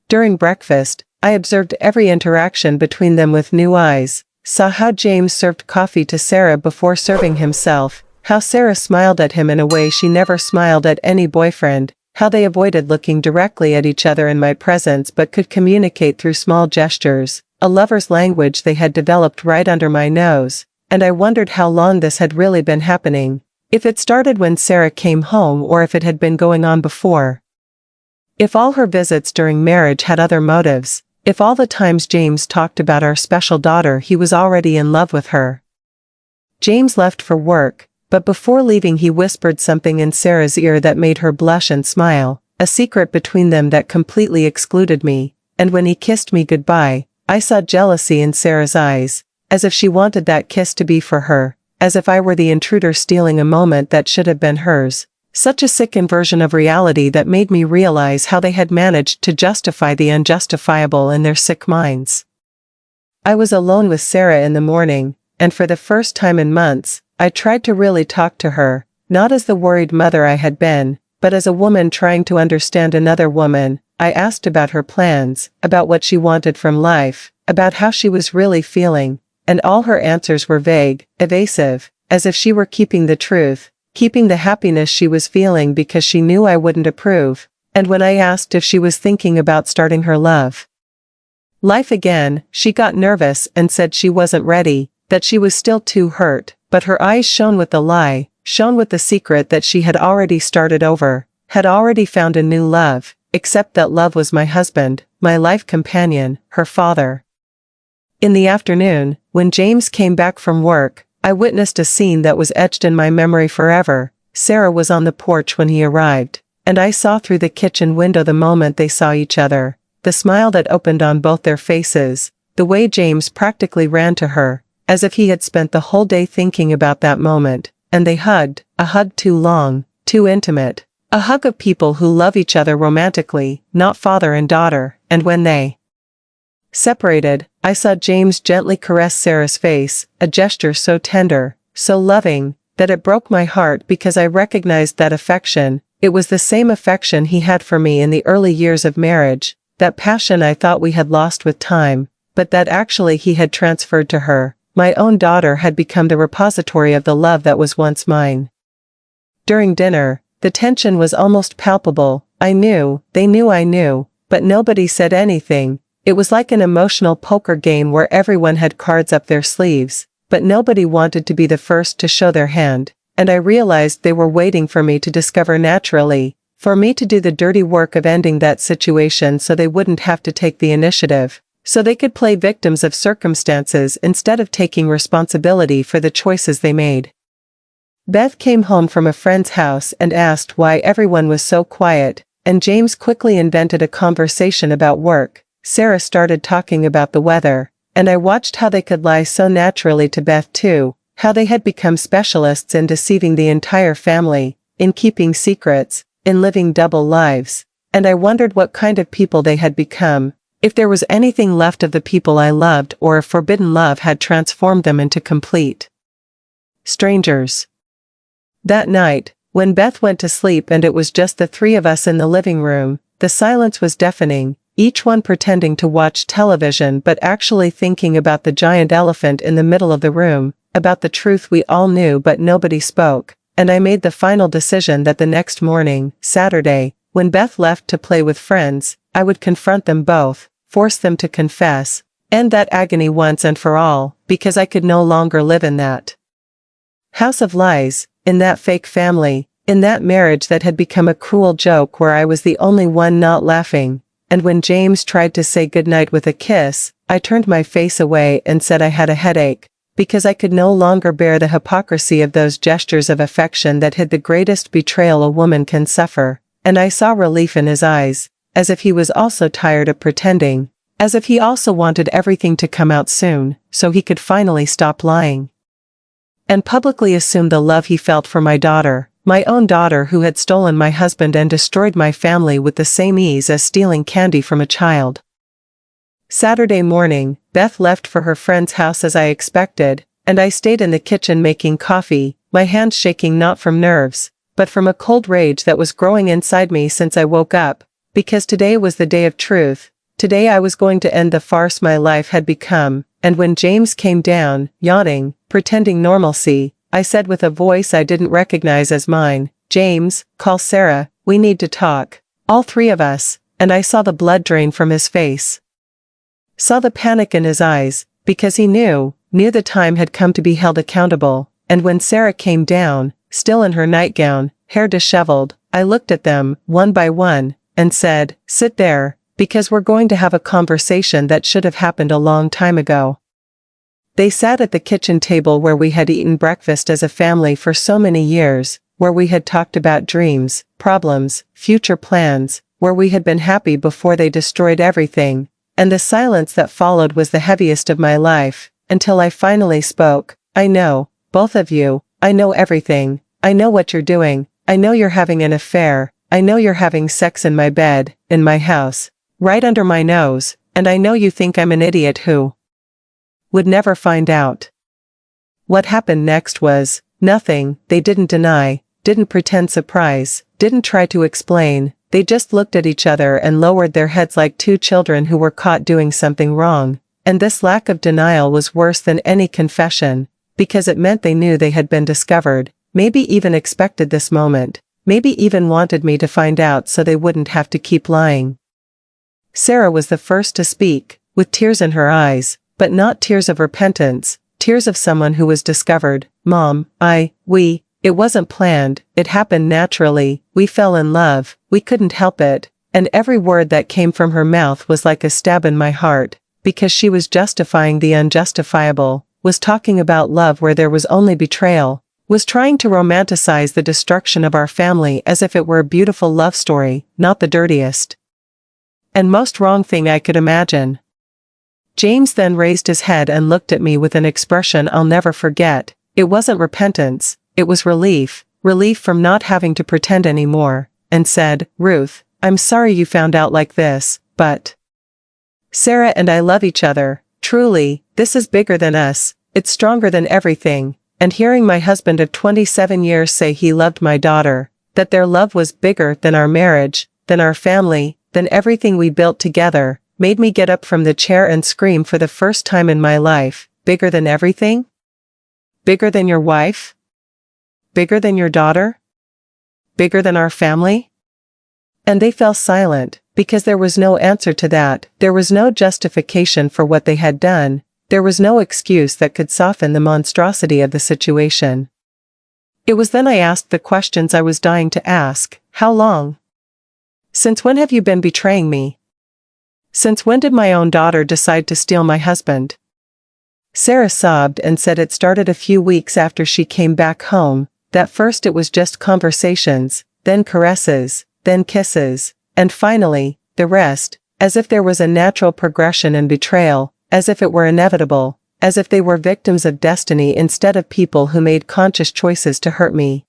During breakfast, I observed every interaction between them with new eyes, saw how James served coffee to Sarah before serving himself, how Sarah smiled at him in a way she never smiled at any boyfriend, how they avoided looking directly at each other in my presence but could communicate through small gestures, a lover's language they had developed right under my nose, and I wondered how long this had really been happening, if it started when Sarah came home or if it had been going on before. If all her visits during marriage had other motives, if all the times James talked about our special daughter he was already in love with her. James left for work, but before leaving he whispered something in Sarah's ear that made her blush and smile, a secret between them that completely excluded me, and when he kissed me goodbye, I saw jealousy in Sarah's eyes, as if she wanted that kiss to be for her, as if I were the intruder stealing a moment that should have been hers. Such a sick inversion of reality that made me realize how they had managed to justify the unjustifiable in their sick minds. I was alone with Sarah in the morning, and for the first time in months, I tried to really talk to her, not as the worried mother I had been, but as a woman trying to understand another woman. I asked about her plans, about what she wanted from life, about how she was really feeling, and all her answers were vague, evasive, as if she were keeping the truth, keeping the happiness she was feeling because she knew I wouldn't approve, and when I asked if she was thinking about starting her love life again, she got nervous and said she wasn't ready, that she was still too hurt, but her eyes shone with the lie, shone with the secret that she had already started over, had already found a new love, except that love was my husband, my life companion, her father. In the afternoon, when James came back from work, I witnessed a scene that was etched in my memory forever. Sarah was on the porch when he arrived, and I saw through the kitchen window the moment they saw each other, the smile that opened on both their faces, the way James practically ran to her, as if he had spent the whole day thinking about that moment, and they hugged, a hug too long, too intimate, a hug of people who love each other romantically, not father and daughter, and when they separated, I saw James gently caress Sarah's face, a gesture so tender, so loving, that it broke my heart because I recognized that affection. It was the same affection he had for me in the early years of marriage, that passion I thought we had lost with time, but that actually he had transferred to her. My own daughter had become the repository of the love that was once mine. During dinner, the tension was almost palpable. I knew, they knew I knew, but nobody said anything. It was like an emotional poker game where everyone had cards up their sleeves, but nobody wanted to be the first to show their hand, and I realized they were waiting for me to discover naturally, for me to do the dirty work of ending that situation so they wouldn't have to take the initiative, so they could play victims of circumstances instead of taking responsibility for the choices they made. Beth came home from a friend's house and asked why everyone was so quiet, and James quickly invented a conversation about work. Sarah started talking about the weather, and I watched how they could lie so naturally to Beth too, how they had become specialists in deceiving the entire family, in keeping secrets, in living double lives, and I wondered what kind of people they had become, if there was anything left of the people I loved or if forbidden love had transformed them into complete strangers. That night, when Beth went to sleep and it was just the three of us in the living room, the silence was deafening, each one pretending to watch television but actually thinking about the giant elephant in the middle of the room, about the truth we all knew but nobody spoke, and I made the final decision that the next morning, Saturday, when Beth left to play with friends, I would confront them both, force them to confess, end that agony once and for all, because I could no longer live in that house of lies, in that fake family, in that marriage that had become a cruel joke where I was the only one not laughing. And when James tried to say goodnight with a kiss, I turned my face away and said I had a headache, because I could no longer bear the hypocrisy of those gestures of affection that hid the greatest betrayal a woman can suffer, and I saw relief in his eyes, as if he was also tired of pretending, as if he also wanted everything to come out soon, so he could finally stop lying. And publicly assume the love he felt for my daughter, my own daughter who had stolen my husband and destroyed my family with the same ease as stealing candy from a child. Saturday morning, Beth left for her friend's house as I expected, and I stayed in the kitchen making coffee, my hands shaking not from nerves, but from a cold rage that was growing inside me since I woke up, because today was the day of truth. Today I was going to end the farce my life had become, and when James came down, yawning, pretending normalcy, I said with a voice I didn't recognize as mine, "James, call Sarah, we need to talk. All three of us," and I saw the blood drain from his face. Saw the panic in his eyes, because he knew the time had come to be held accountable, and when Sarah came down, still in her nightgown, hair disheveled, I looked at them, one by one, and said, "Sit there, because we're going to have a conversation that should have happened a long time ago." They sat at the kitchen table where we had eaten breakfast as a family for so many years, where we had talked about dreams, problems, future plans, where we had been happy before they destroyed everything, and the silence that followed was the heaviest of my life, until I finally spoke. "I know, both of you, I know everything. I know what you're doing. I know you're having an affair. I know you're having sex in my bed, in my house, right under my nose, and I know you think I'm an idiot who would never find out." What happened next was nothing. They didn't deny, didn't pretend surprise, didn't try to explain. They just looked at each other and lowered their heads like two children who were caught doing something wrong. And this lack of denial was worse than any confession, because it meant they knew they had been discovered, maybe even expected this moment, maybe even wanted me to find out so they wouldn't have to keep lying. Sarah was the first to speak, with tears in her eyes, but not tears of repentance, tears of someone who was discovered. "Mom, it wasn't planned, it happened naturally, we fell in love, we couldn't help it," and every word that came from her mouth was like a stab in my heart, because she was justifying the unjustifiable, was talking about love where there was only betrayal, was trying to romanticize the destruction of our family as if it were a beautiful love story, not the dirtiest and most wrong thing I could imagine. James then raised his head and looked at me with an expression I'll never forget. It wasn't repentance, it was relief from not having to pretend anymore, and said, "Ruth, I'm sorry you found out like this, but Sarah and I love each other, truly, this is bigger than us, it's stronger than everything," and hearing my husband of 27 years say he loved my daughter, that their love was bigger than our marriage, than our family, than everything we built together, made me get up from the chair and scream for the first time in my life. Bigger than everything? Bigger than your wife? Bigger than your daughter? Bigger than our family? And they fell silent, because there was no answer to that, there was no justification for what they had done, there was no excuse that could soften the monstrosity of the situation. It was then I asked the questions I was dying to ask. How long? Since when have you been betraying me? Since when did my own daughter decide to steal my husband? Sarah sobbed and said it started a few weeks after she came back home, that first it was just conversations, then caresses, then kisses, and finally, the rest, as if there was a natural progression in betrayal, as if it were inevitable, as if they were victims of destiny instead of people who made conscious choices to hurt me.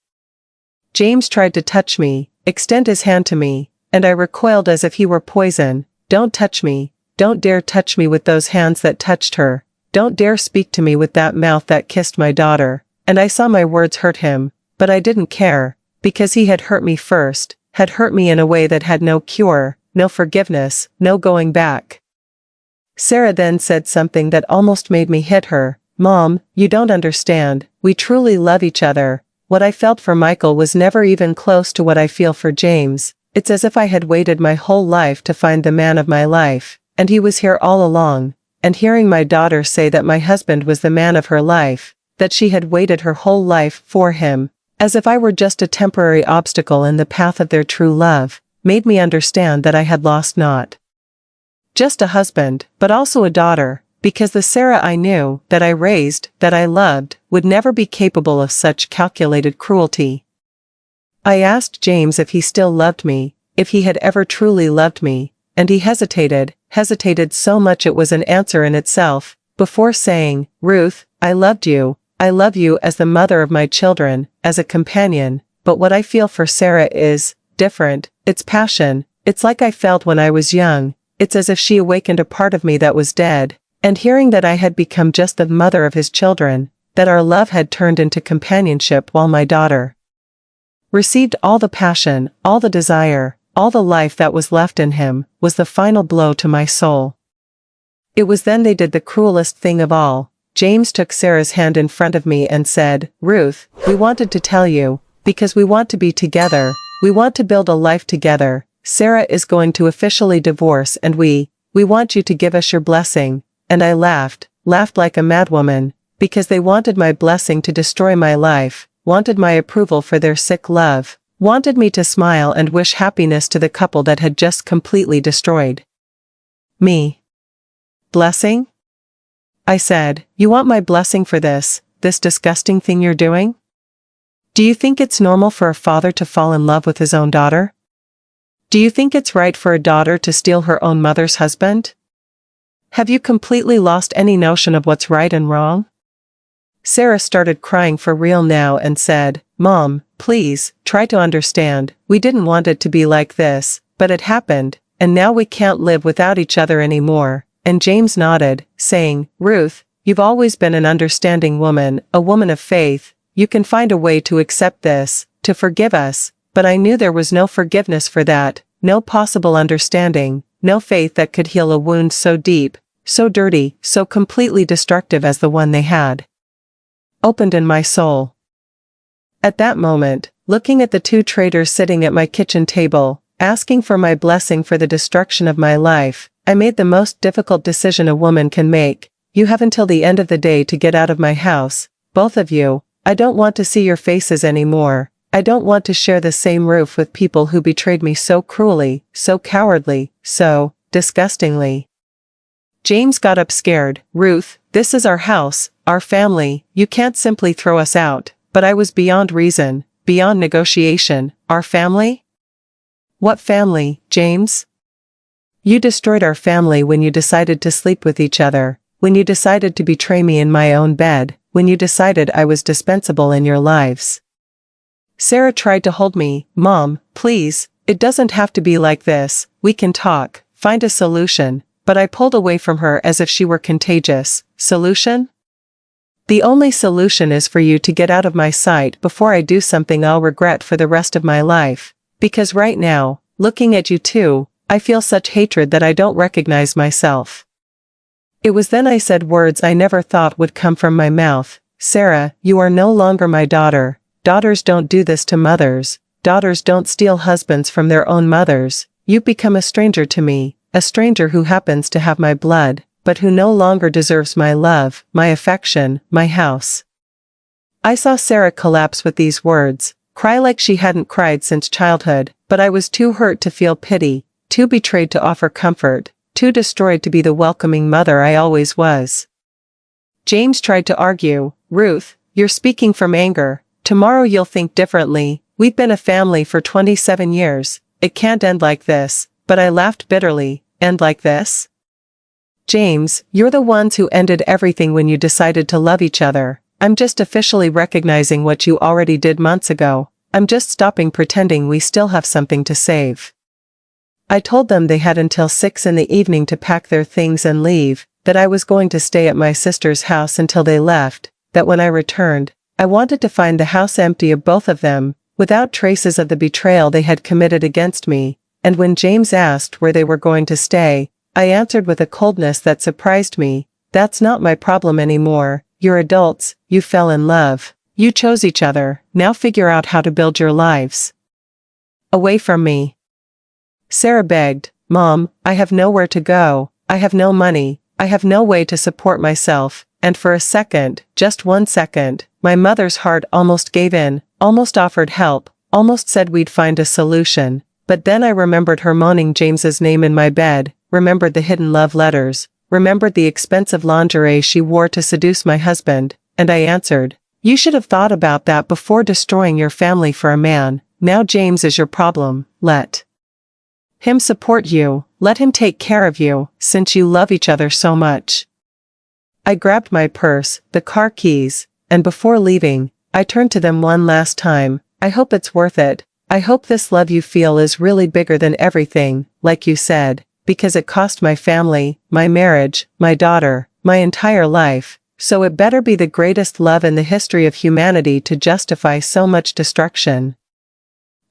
James tried to touch me, extend his hand to me, and I recoiled as if he were poison. "Don't touch me, don't dare touch me with those hands that touched her, don't dare speak to me with that mouth that kissed my daughter," and I saw my words hurt him, but I didn't care, because he had hurt me first, had hurt me in a way that had no cure, no forgiveness, no going back. Sarah then said something that almost made me hit her. "Mom, you don't understand, we truly love each other. What I felt for Michael was never even close to what I feel for James. It's as if I had waited my whole life to find the man of my life, and he was here all along." And hearing my daughter say that my husband was the man of her life, that she had waited her whole life for him, as if I were just a temporary obstacle in the path of their true love, made me understand that I had lost not just a husband, but also a daughter, because the Sarah I knew, that I raised, that I loved, would never be capable of such calculated cruelty. I asked James if he still loved me, if he had ever truly loved me, and he hesitated so much it was an answer in itself, before saying, "Ruth, I loved you, I love you as the mother of my children, as a companion, but what I feel for Sarah is different, it's passion, it's like I felt when I was young, it's as if she awakened a part of me that was dead, And hearing that I had become just the mother of his children, that our love had turned into companionship while my daughter received all the passion, all the desire, all the life that was left in him, was the final blow to my soul. It was then they did the cruelest thing of all. James took Sarah's hand in front of me and said, "Ruth, we wanted to tell you, because we want to be together, we want to build a life together. Sarah is going to officially divorce and we want you to give us your blessing." And I laughed like a madwoman, because they wanted my blessing to destroy my life, wanted my approval for their sick love, wanted me to smile and wish happiness to the couple that had just completely destroyed me. Blessing? I said, "You want my blessing for this disgusting thing you're doing? Do you think it's normal for a father to fall in love with his own daughter? Do you think it's right for a daughter to steal her own mother's husband? Have you completely lost any notion of what's right and wrong?" Sarah started crying for real now and said, "Mom, please, try to understand, we didn't want it to be like this, but it happened, and now we can't live without each other anymore." And James nodded, saying, "Ruth, you've always been an understanding woman, a woman of faith, you can find a way to accept this, to forgive us." But I knew there was no forgiveness for that, no possible understanding, no faith that could heal a wound so deep, so dirty, so completely destructive as the one they had opened in my soul. At that moment, looking at the two traitors sitting at my kitchen table, asking for my blessing for the destruction of my life, I made the most difficult decision a woman can make. "You have until the end of the day to get out of my house, both of you. I don't want to see your faces anymore. I don't want to share the same roof with people who betrayed me so cruelly, so cowardly, so disgustingly." James got up scared. "Ruth, this is our house, our family, you can't simply throw us out." But I was beyond reason, beyond negotiation. "Our family? What family, James? You destroyed our family when you decided to sleep with each other, when you decided to betray me in my own bed, when you decided I was dispensable in your lives." Sarah tried to hold me. "Mom, please, it doesn't have to be like this, we can talk, find a solution." But I pulled away from her as if she were contagious. "Solution? The only solution is for you to get out of my sight before I do something I'll regret for the rest of my life. Because right now, looking at you two, I feel such hatred that I don't recognize myself." It was then I said words I never thought would come from my mouth. "Sarah, you are no longer my daughter. Daughters don't do this to mothers. Daughters don't steal husbands from their own mothers. You've become a stranger to me, a stranger who happens to have my blood, but who no longer deserves my love, my affection, my house." I saw Sarah collapse with these words, cry like she hadn't cried since childhood, but I was too hurt to feel pity, too betrayed to offer comfort, too destroyed to be the welcoming mother I always was. James tried to argue, "Ruth, you're speaking from anger. Tomorrow you'll think differently. We've been a family for 27 years. It can't end like this." But I laughed bitterly. "End like this? James, you're the ones who ended everything when you decided to love each other. I'm just officially recognizing what you already did months ago. I'm just stopping pretending we still have something to save." I told them they had until 6 in the evening to pack their things and leave, that I was going to stay at my sister's house until they left, that when I returned, I wanted to find the house empty of both of them, without traces of the betrayal they had committed against me. And when James asked where they were going to stay, I answered with a coldness that surprised me, "That's not my problem anymore. You're adults, you fell in love, you chose each other, now figure out how to build your lives away from me." Sarah begged, "Mom, I have nowhere to go, I have no money, I have no way to support myself." And for a second, just 1 second, my mother's heart almost gave in, almost offered help, almost said we'd find a solution. But then I remembered her moaning James's name in my bed, remembered the hidden love letters, remembered the expensive lingerie she wore to seduce my husband, and I answered, "You should have thought about that before destroying your family for a man. Now James is your problem. Let him support you, let him take care of you, since you love each other so much." I grabbed my purse, the car keys, and before leaving, I turned to them one last time. "I hope it's worth it. I hope this love you feel is really bigger than everything, like you said, because it cost my family, my marriage, my daughter, my entire life, so it better be the greatest love in the history of humanity to justify so much destruction.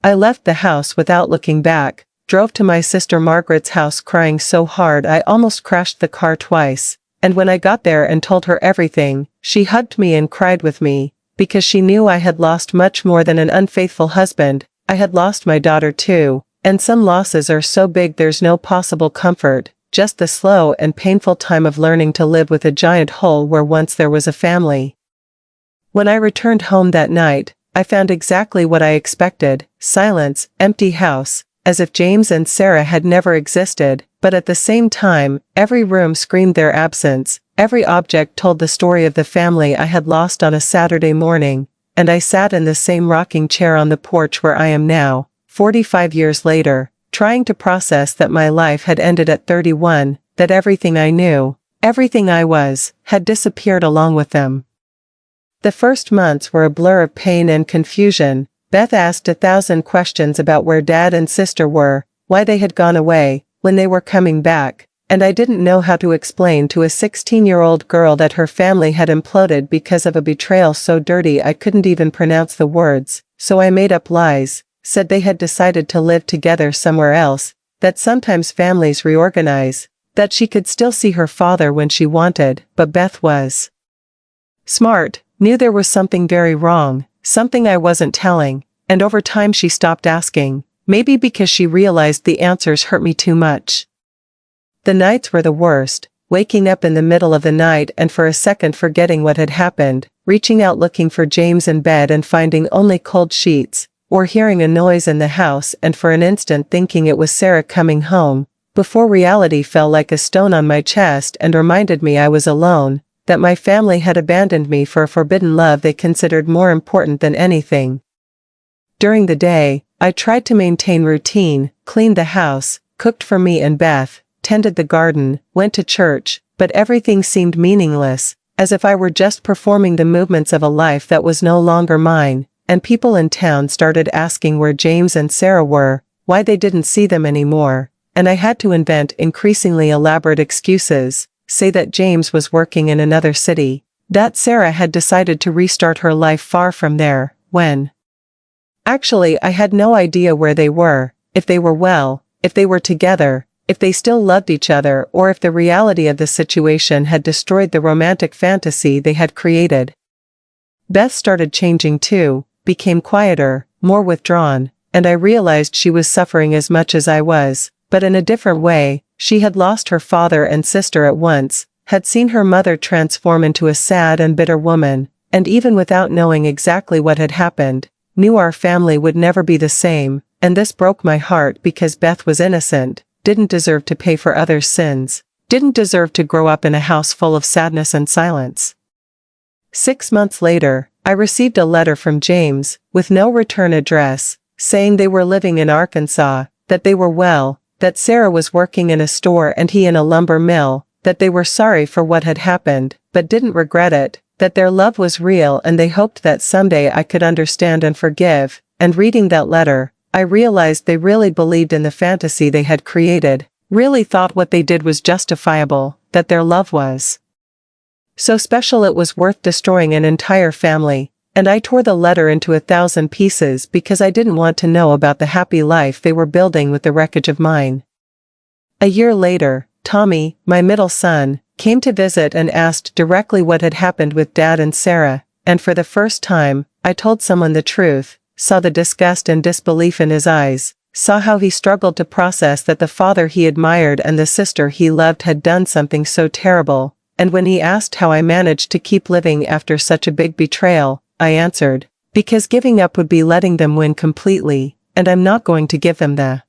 I left the house without looking back, drove to my sister Margaret's house crying so hard I almost crashed the car twice, and when I got there and told her everything, she hugged me and cried with me, because she knew I had lost much more than an unfaithful husband. I had lost my daughter too, and some losses are so big there's no possible comfort, just the slow and painful time of learning to live with a giant hole where once there was a family. When I returned home that night, I found exactly what I expected: silence, empty house, as if James and Sarah had never existed, but at the same time, every room screamed their absence, every object told the story of the family I had lost on a Saturday morning, and I sat in the same rocking chair on the porch where I am now, 45 years later, trying to process that my life had ended at 31, that everything I knew, everything I was, had disappeared along with them. The first months were a blur of pain and confusion. Beth asked 1,000 questions about where Dad and sister were, why they had gone away, when they were coming back, and I didn't know how to explain to a 16-year-old girl that her family had imploded because of a betrayal so dirty I couldn't even pronounce the words, so I made up lies, said they had decided to live together somewhere else, that sometimes families reorganize, that she could still see her father when she wanted, but Beth was smart, knew there was something very wrong, something I wasn't telling, and over time she stopped asking, maybe because she realized the answers hurt me too much. The nights were the worst, waking up in the middle of the night and for a second forgetting what had happened, reaching out looking for James in bed and finding only cold sheets, or hearing a noise in the house and for an instant thinking it was Sarah coming home, before reality fell like a stone on my chest and reminded me I was alone, that my family had abandoned me for a forbidden love they considered more important than anything. During the day, I tried to maintain routine, cleaned the house, cooked for me and Beth, tended the garden, went to church, but everything seemed meaningless, as if I were just performing the movements of a life that was no longer mine, and people in town started asking where James and Sarah were, why they didn't see them anymore, and I had to invent increasingly elaborate excuses, say that James was working in another city, that Sarah had decided to restart her life far from there, when actually I had no idea where they were, if they were well, if they were together, if they still loved each other, or if the reality of the situation had destroyed the romantic fantasy they had created. Beth started changing too, became quieter, more withdrawn, and I realized she was suffering as much as I was, but in a different way. She had lost her father and sister at once, had seen her mother transform into a sad and bitter woman, and even without knowing exactly what had happened, knew our family would never be the same, and this broke my heart because Beth was innocent, didn't deserve to pay for others' sins, didn't deserve to grow up in a house full of sadness and silence. 6 months later, I received a letter from James, with no return address, saying they were living in Arkansas, that they were well, that Sarah was working in a store and he in a lumber mill, that they were sorry for what had happened, but didn't regret it, that their love was real and they hoped that someday I could understand and forgive, and reading that letter, I realized they really believed in the fantasy they had created, really thought what they did was justifiable, that their love was so special it was worth destroying an entire family, and I tore the letter into 1,000 pieces because I didn't want to know about the happy life they were building with the wreckage of mine. A year later, Tommy, my middle son, came to visit and asked directly what had happened with Dad and Sarah, and for the first time, I told someone the truth, saw the disgust and disbelief in his eyes, saw how he struggled to process that the father he admired and the sister he loved had done something so terrible, and when he asked how I managed to keep living after such a big betrayal, I answered, because giving up would be letting them win completely, and I'm not going to give them the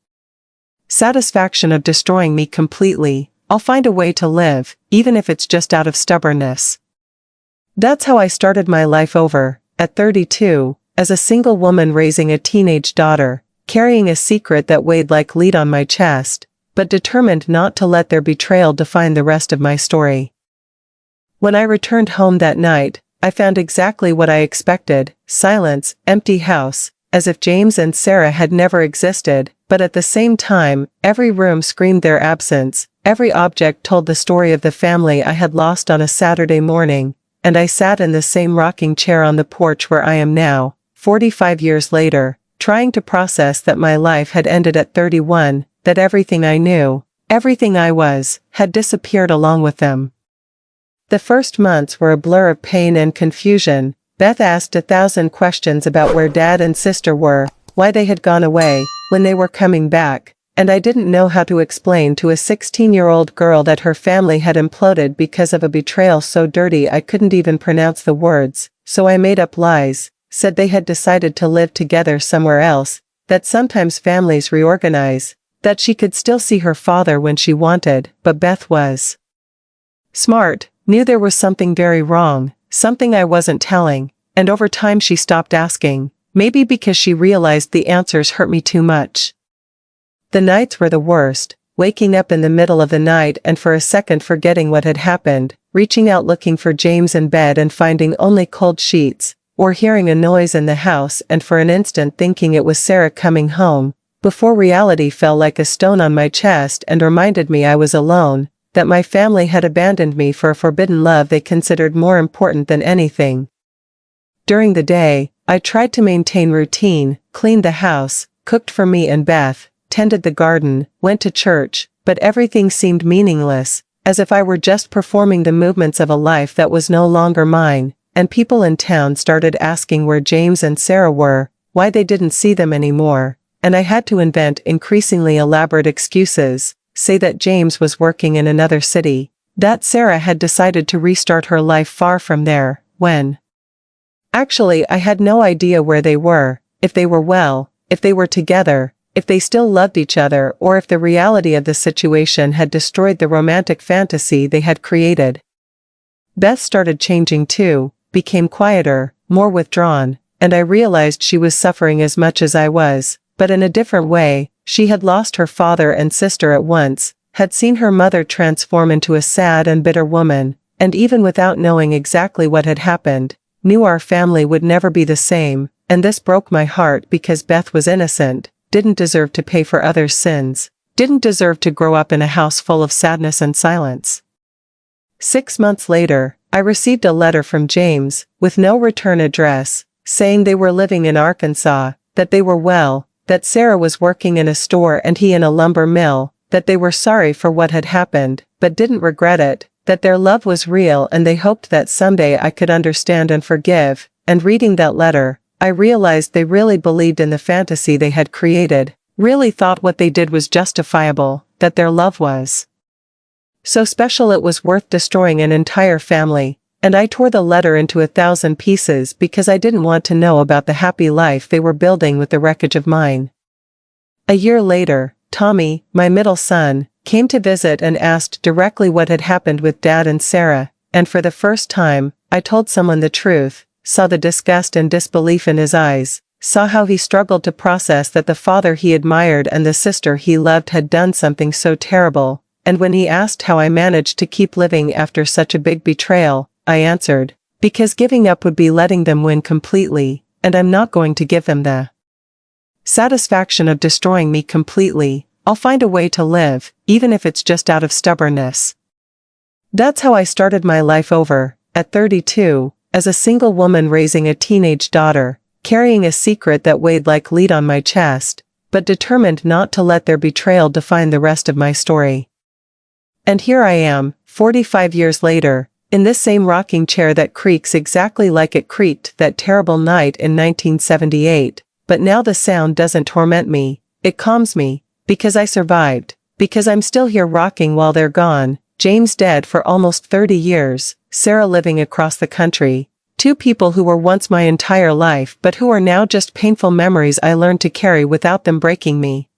satisfaction of destroying me completely. I'll find a way to live, even if it's just out of stubbornness. That's how I started my life over, at 32, as a single woman raising a teenage daughter, carrying a secret that weighed like lead on my chest, but determined not to let their betrayal define the rest of my story. When I returned home that night, I found exactly what I expected: silence, empty house, as if James and Sarah had never existed, but at the same time, every room screamed their absence, every object told the story of the family I had lost on a Saturday morning, and I sat in the same rocking chair on the porch where I am now, 45 years later, trying to process that my life had ended at 31, that everything I knew, everything I was, had disappeared along with them. The first months were a blur of pain and confusion. Beth asked 1,000 questions about where Dad and sister were, why they had gone away, when they were coming back, and I didn't know how to explain to a 16-year-old girl that her family had imploded because of a betrayal so dirty I couldn't even pronounce the words, so I made up lies, said they had decided to live together somewhere else, that sometimes families reorganize, that she could still see her father when she wanted, but Beth was smart, knew there was something very wrong, something I wasn't telling, and over time she stopped asking, maybe because she realized the answers hurt me too much. The nights were the worst, waking up in the middle of the night and for a second forgetting what had happened, reaching out looking for James in bed and finding only cold sheets, or hearing a noise in the house and for an instant thinking it was Sarah coming home, before reality fell like a stone on my chest and reminded me I was alone, that my family had abandoned me for a forbidden love they considered more important than anything. During the day, I tried to maintain routine, cleaned the house, cooked for me and Beth, tended the garden, went to church, but everything seemed meaningless, as if I were just performing the movements of a life that was no longer mine, and people in town started asking where James and Sarah were, why they didn't see them anymore, and I had to invent increasingly elaborate excuses, say that James was working in another city, that Sarah had decided to restart her life far from there, when actually I had no idea where they were, if they were well, if they were together, if they still loved each other or if the reality of the situation had destroyed the romantic fantasy they had created. Beth started changing too, became quieter, more withdrawn, and I realized she was suffering as much as I was, but in a different way. She had lost her father and sister at once, had seen her mother transform into a sad and bitter woman, and even without knowing exactly what had happened, knew our family would never be the same, and this broke my heart because Beth was innocent, didn't deserve to pay for others' sins, didn't deserve to grow up in a house full of sadness and silence. 6 months later, I received a letter from James, with no return address, saying they were living in Arkansas, that they were well, that Sarah was working in a store and he in a lumber mill, that they were sorry for what had happened, but didn't regret it, that their love was real and they hoped that someday I could understand and forgive, and reading that letter, I realized they really believed in the fantasy they had created, really thought what they did was justifiable, that their love was so special it was worth destroying an entire family, and I tore the letter into 1,000 pieces because I didn't want to know about the happy life they were building with the wreckage of mine. A year later, Tommy, my middle son, came to visit and asked directly what had happened with Dad and Sarah, and for the first time, I told someone the truth, saw the disgust and disbelief in his eyes, saw how he struggled to process that the father he admired and the sister he loved had done something so terrible, and when he asked how I managed to keep living after such a big betrayal, I answered, because giving up would be letting them win completely, and I'm not going to give them the satisfaction of destroying me completely. I'll find a way to live, even if it's just out of stubbornness. That's how I started my life over, at 32, as a single woman raising a teenage daughter, carrying a secret that weighed like lead on my chest, but determined not to let their betrayal define the rest of my story. And here I am, 45 years later, in this same rocking chair that creaks exactly like it creaked that terrible night in 1978, but now the sound doesn't torment me, it calms me, because I survived, because I'm still here rocking while they're gone, James dead for almost 30 years, Sarah living across the country, two people who were once my entire life but who are now just painful memories I learned to carry without them breaking me.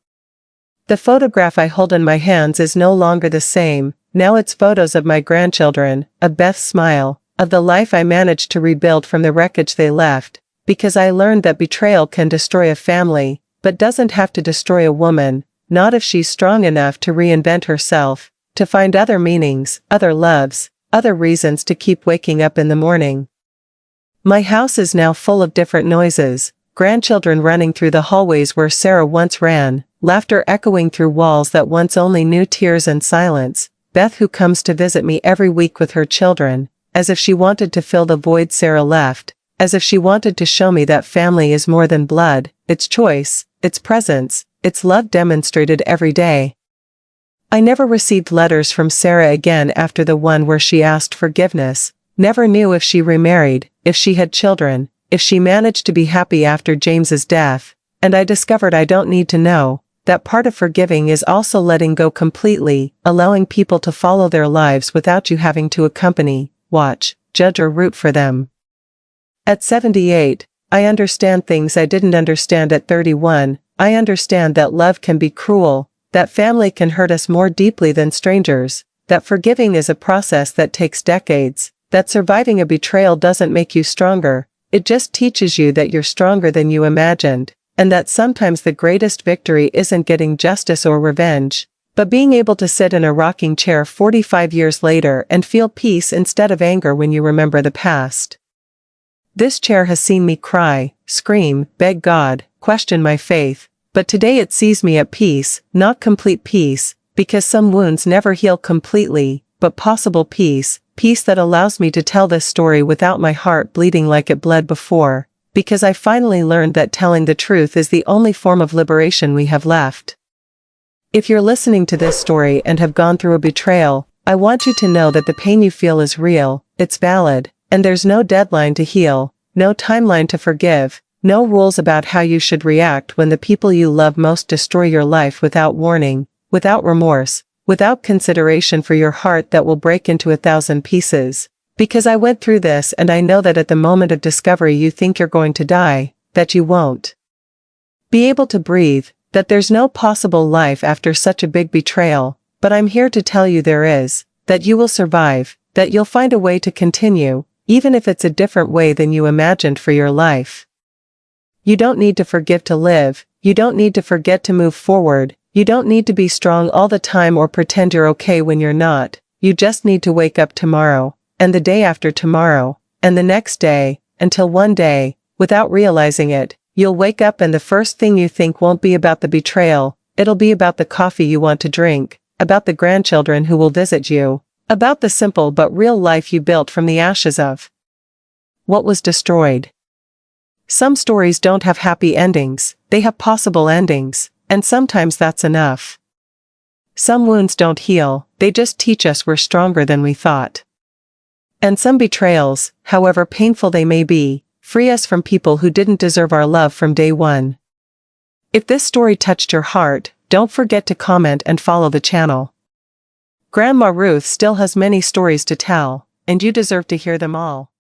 The photograph I hold in my hands is no longer the same, now it's photos of my grandchildren, of Beth's smile, of the life I managed to rebuild from the wreckage they left, because I learned that betrayal can destroy a family, but doesn't have to destroy a woman, not if she's strong enough to reinvent herself, to find other meanings, other loves, other reasons to keep waking up in the morning. My house is now full of different noises, grandchildren running through the hallways where Sarah once ran, laughter echoing through walls that once only knew tears and silence, Beth who comes to visit me every week with her children, as if she wanted to fill the void Sarah left, as if she wanted to show me that family is more than blood, it's choice, it's presence, it's love demonstrated every day. I never received letters from Sarah again after the one where she asked forgiveness, never knew if she remarried, if she had children, if she managed to be happy after James's death, and I discovered I don't need to know. That part of forgiving is also letting go completely, allowing people to follow their lives without you having to accompany, watch, judge or root for them. At 78, I understand things I didn't understand at 31, I understand that love can be cruel, that family can hurt us more deeply than strangers, that forgiving is a process that takes decades, that surviving a betrayal doesn't make you stronger, it just teaches you that you're stronger than you imagined, and that sometimes the greatest victory isn't getting justice or revenge, but being able to sit in a rocking chair 45 years later and feel peace instead of anger when you remember the past. This chair has seen me cry, scream, beg God, question my faith, but today it sees me at peace, not complete peace, because some wounds never heal completely, but possible peace, peace that allows me to tell this story without my heart bleeding like it bled before, because I finally learned that telling the truth is the only form of liberation we have left. If you're listening to this story and have gone through a betrayal, I want you to know that the pain you feel is real, it's valid, and there's no deadline to heal, no timeline to forgive, no rules about how you should react when the people you love most destroy your life without warning, without remorse, without consideration for your heart that will break into 1,000 pieces. Because I went through this and I know that at the moment of discovery you think you're going to die, that you won't be able to breathe, that there's no possible life after such a big betrayal, but I'm here to tell you there is, that you will survive, that you'll find a way to continue, even if it's a different way than you imagined for your life. You don't need to forgive to live, you don't need to forget to move forward, you don't need to be strong all the time or pretend you're okay when you're not, you just need to wake up tomorrow, and the day after tomorrow, and the next day, until one day, without realizing it, you'll wake up and the first thing you think won't be about the betrayal, it'll be about the coffee you want to drink, about the grandchildren who will visit you, about the simple but real life you built from the ashes of what was destroyed. Some stories don't have happy endings, they have possible endings, and sometimes that's enough. Some wounds don't heal, they just teach us we're stronger than we thought. And some betrayals, however painful they may be, free us from people who didn't deserve our love from day one. If this story touched your heart, don't forget to comment and follow the channel. Grandma Ruth still has many stories to tell, and you deserve to hear them all.